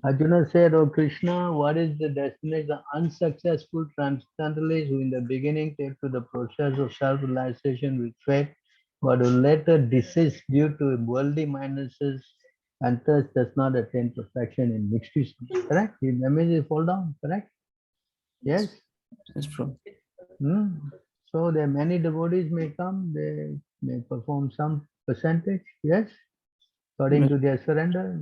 Arjuna said, "Oh Krishna, what is the destination? The unsuccessful transcendentalists who in the beginning take to the process of self-realization with faith, but who later desist due to worldly minuses and thus does not attain perfection in mixed use." Correct? The memory fall down, correct? Yes? That's true. So there are many devotees may come, they may perform some percentage, yes, according to their surrender.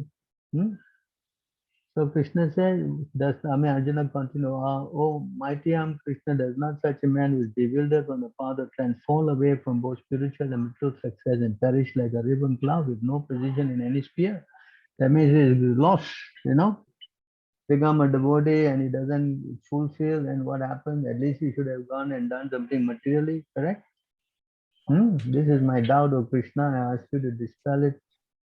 So Krishna said, Arjuna continued, oh mighty Krishna, does not such a man who is bewildered from the path of trance fall away from both spiritual and material success and perish like a ribbon cloud with no precision in any sphere? That means he is lost, become a devotee and he doesn't fulfill, and what happens? At least he should have gone and done something materially, correct? This is my doubt, O Krishna. I ask you to dispel it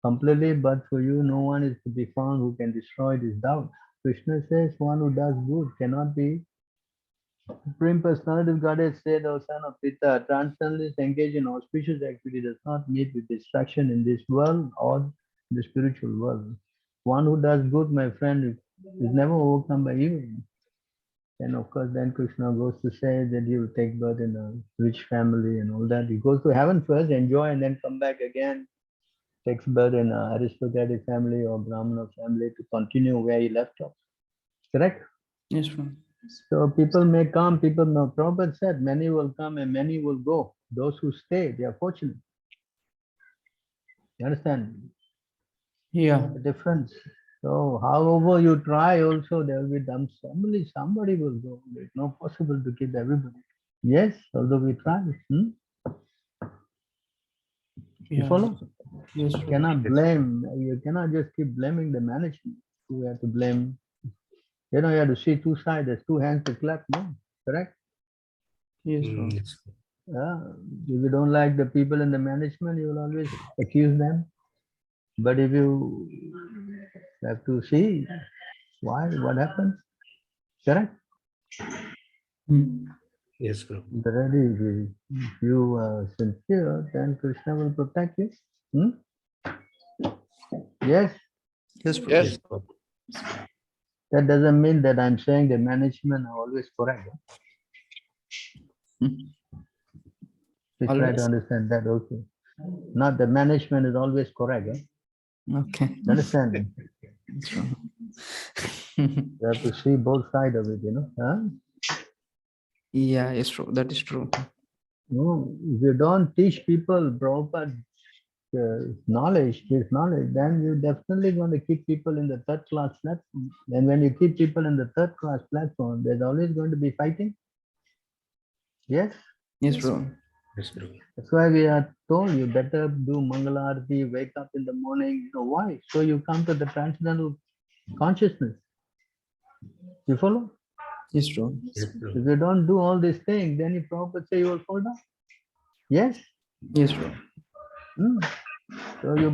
completely, but for you, no one is to be found who can destroy this doubt. Krishna says, one who does good cannot be Supreme Personality of Godhead said, O son of Pitta, transcendentalists engage in auspicious activity does not meet with distraction in this world or the spiritual world. One who does good, my friend, is never overcome by evil. And of course, then Krishna goes to say that you will take birth in a rich family and all that. He goes to heaven first, enjoy, and then come back again, takes birth in an aristocratic family or Brahmana family to continue where he left off. Correct? Yes, Prabhu. So people may come, people may. Prabhupada said, many will come and many will go. Those who stay, they are fortunate. You understand Yeah. the difference? So however you try also, there will be somebody will go. It's not possible to keep everybody. Yes, although we try. You Yeah. follow? Yes, You Prabhu. cannot blame, you cannot just keep blaming the management. You have to blame, you have to see two sides, there's two hands to clap, no? Correct? Yes, Prabhu. Yes. If you don't like the people in the management, you will always accuse them. But if you have to see why, what happened, correct? Yes, Prabhu. Ready, if you are sincere, then Krishna will protect you. Yes, Yes, Prabhu. Yes. Prabhu. that doesn't mean that I'm saying the management are always correct. Please try to Always. understand that also. Not the management is always correct. Okay. Understand? That's true. You have to see both sides of it, Yeah, it's true. That is true. No, if you don't teach people proper this knowledge, then you're definitely going to keep people in the third class platform. And when you keep people in the third class platform, there's always going to be fighting. Yes? Yes, Prabhu. Yes, Prabhu. That's why we are told you better do Mangalarti, wake up in the morning. Why? So you come to the transcendental consciousness. You follow? Yes, Prabhu. Yes, If Prabhu. you don't do all these things, then you probably say you will fall down. Yes? Yes, Prabhu. So you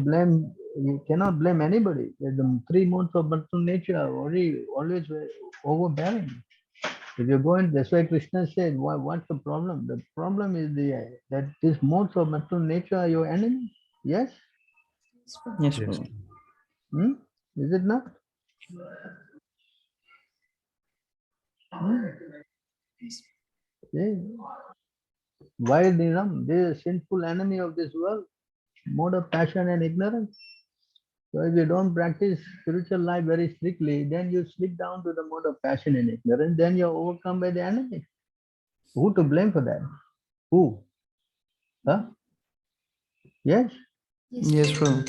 cannot blame anybody. The three modes of mental nature are always overbearing. If you're going, that's why Krishna said, what's the problem? The problem is that these modes of mental nature are your enemy. Yes? Yes, Yes, Prabhu. Prabhu. Is it not? See? Why they are sinful enemy of this world, mode of passion and ignorance. So if you don't practice spiritual life very strictly, then you slip down to the mode of passion and ignorance, then you're overcome by the enemy. Who to blame for that? Who? Huh? Yes? Yes, Prabhu.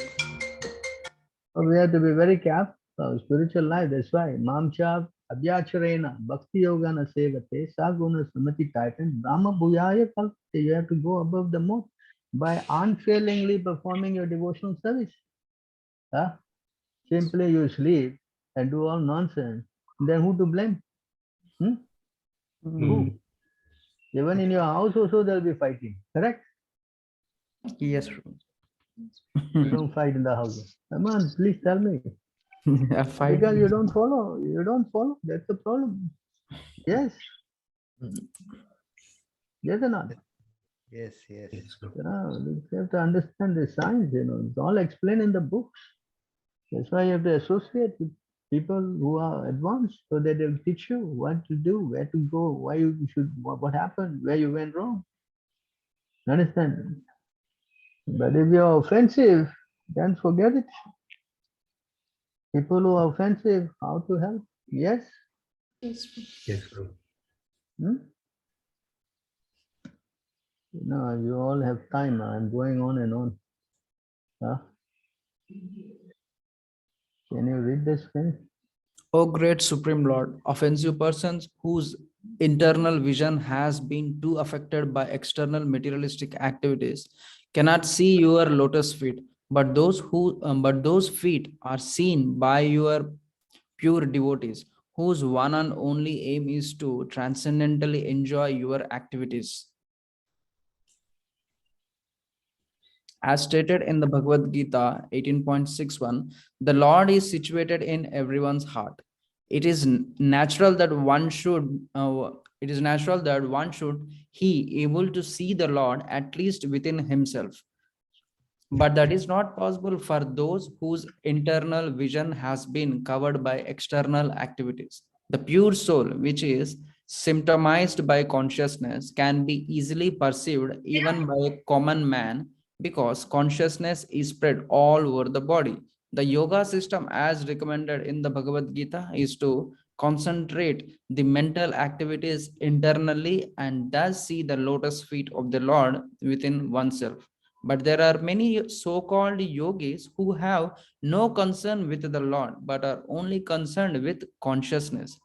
So we have to be very careful of spiritual life. That's why Mamcha Abhyacharena Bhakti Yogana Sevate Saguna Samati Titan Brahma Bhuyaya Kalpate. You have to go above the mode by unfailingly performing your devotional service. Huh? Simply you sleep and do all nonsense. Then who to blame? Who? Even in your house also there will be fighting. Correct? Yes, Prabhu. You don't fight in the house. Come on, please tell me. Fight. Because you don't follow. You don't follow. That's the problem. Yes. Yes or not? Yes, yes. Yes, Prabhu. You have to understand the science, It's all explained in the books. That's why you have to associate with people who are advanced so that they'll teach you what to do, where to go, why you should, what happened, where you went wrong. Understand? But if you're offensive, then forget it. People who are offensive, how to help? Yes? Yes, Prabhu. You all have time. I'm going on and on. Huh? Can you read this thing? O great Supreme Lord, offensive persons whose internal vision has been too affected by external materialistic activities cannot see your lotus feet, but those feet are seen by your pure devotees, whose one and only aim is to transcendentally enjoy your activities. As stated in the Bhagavad Gita 18.61, the Lord is situated in everyone's heart. It is natural that one should he able to see the Lord at least within himself. But that is not possible for those whose internal vision has been covered by external activities. The pure soul, which is symptomized by consciousness, can be easily perceived even by a common man because consciousness is spread all over the body. The yoga system, as recommended in the Bhagavad Gita, is to concentrate the mental activities internally and thus see the lotus feet of the Lord within oneself. But there are many so called yogis who have no concern with the Lord but are only concerned with consciousness,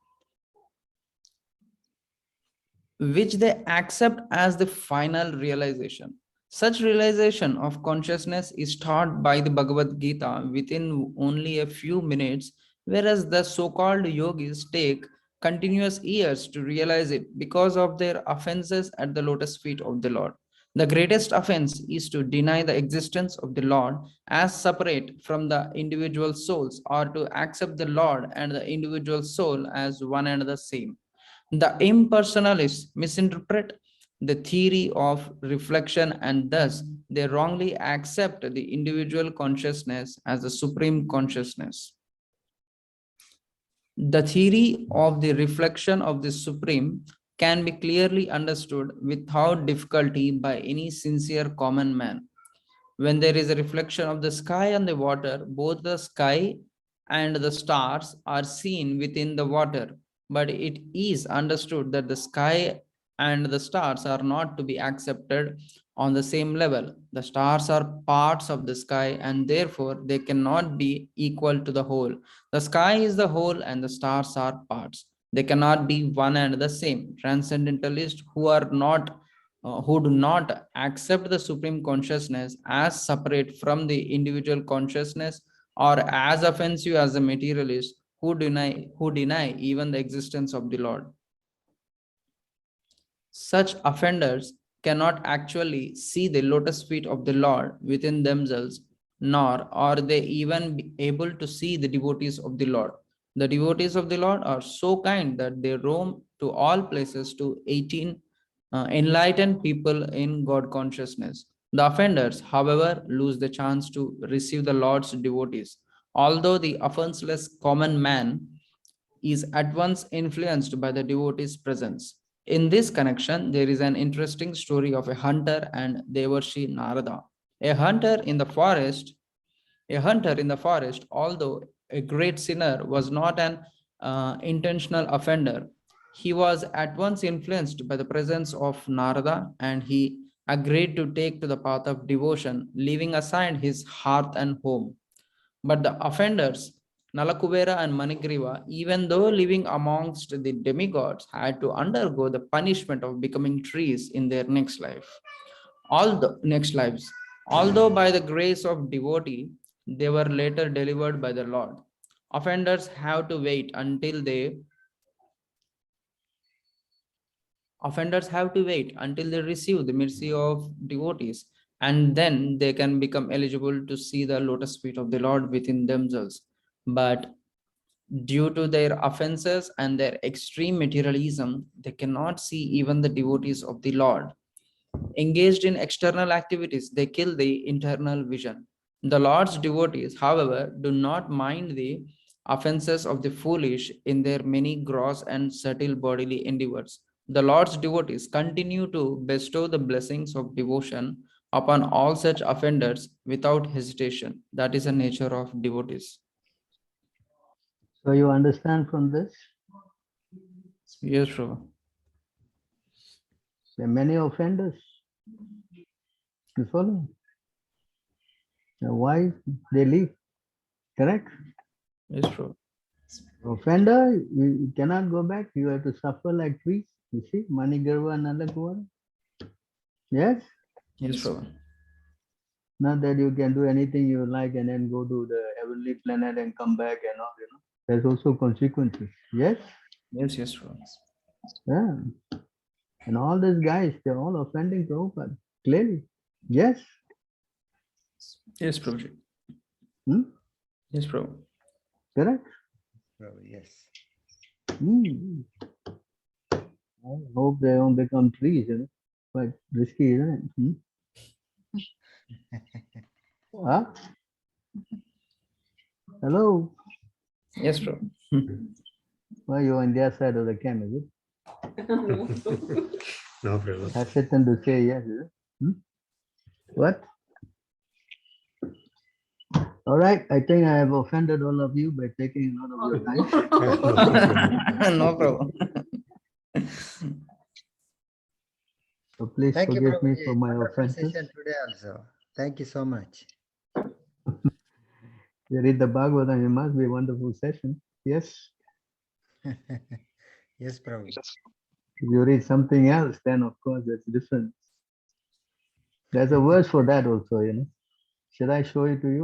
which they accept as the final realization. Such realization of consciousness is taught by the Bhagavad Gita within only a few minutes, whereas the so called yogis take continuous years to realize it because of their offenses at the lotus feet of the Lord. The greatest offense is to deny the existence of the Lord as separate from the individual souls, or to accept the Lord and the individual soul as one and the same. The impersonalists misinterpret the theory of reflection and thus they wrongly accept the individual consciousness as the supreme consciousness. The theory of the reflection of the supreme can be clearly understood without difficulty by any sincere common man. When there is a reflection of the sky and the water, both the sky and the stars are seen within the water. But it is understood that the sky and the stars are not to be accepted on the same level. The stars are parts of the sky and therefore they cannot be equal to the whole. The sky is the whole and the stars are parts. They cannot be one and the same. Transcendentalists who do not accept the supreme consciousness as separate from the individual consciousness or as offensive as the materialist who deny even the existence of the Lord. Such offenders cannot actually see the lotus feet of the Lord within themselves, nor are they even able to see the devotees of the Lord. The devotees of the Lord are so kind that they roam to all places to 18 enlightened people in God consciousness. The offenders, however, lose the chance to receive the Lord's devotees. Although the offenseless common man is at once influenced by the devotee's presence. In this connection, there is an interesting story of a hunter and Devarshi Narada. A hunter in the forest, although a great sinner, was not an intentional offender. He was at once influenced by the presence of Narada and he agreed to take to the path of devotion, leaving aside his hearth and home. But the offenders, Nalakubera and Manigriva, even though living amongst the demigods, had to undergo the punishment of becoming trees in their next life. All the next lives. Although by the grace of devotee, they were later delivered by the Lord. Offenders have to wait until they receive the mercy of devotees, and then they can become eligible to see the lotus feet of the Lord within themselves. But due to their offenses and their extreme materialism, they cannot see even the devotees of the Lord. Engaged in external activities, they kill the internal vision. The Lord's devotees, however, do not mind the offenses of the foolish in their many gross and subtle bodily endeavors. The Lord's devotees continue to bestow the blessings of devotion upon all such offenders without hesitation. That is the nature of devotees. So you understand from this? Yes, Prabhu. There are many offenders. You follow? Now why they leave? Correct? Yes, Prabhu. Offender, you cannot go back. You have to suffer like trees. You see, Manigarva and Nalakuvara. Yes? Yes, Prabhu. Not that you can do anything you like and then go to the heavenly planet and come back and all, There's also consequences. Yes? Yes, yes, Prabhu. Yeah. And all these guys, they're all offending Prabhupada. Clearly. Yes? Yes, Prabhuji. Hmm? Yes, Prabhu. Correct? Yes. Hmm. I hope they don't become trees, Quite risky, isn't it? Huh? Hello? Yes, Prabhu. Well, you're on their side of the camp, is it? No, Prabhu. Hesitant to say yes, is it? What? All right, I think I have offended all of you by taking a lot of your time. No, Prabhu. So please Thank you, forgive me Prabhuji. for my Wonderful offenses. session today also. Thank you so much. You read the Bhagavatam, it must be a wonderful session. Yes. Yes, Prabhu. If you read something else, then of course it's different. There's a verse for that also, Should I show it to you?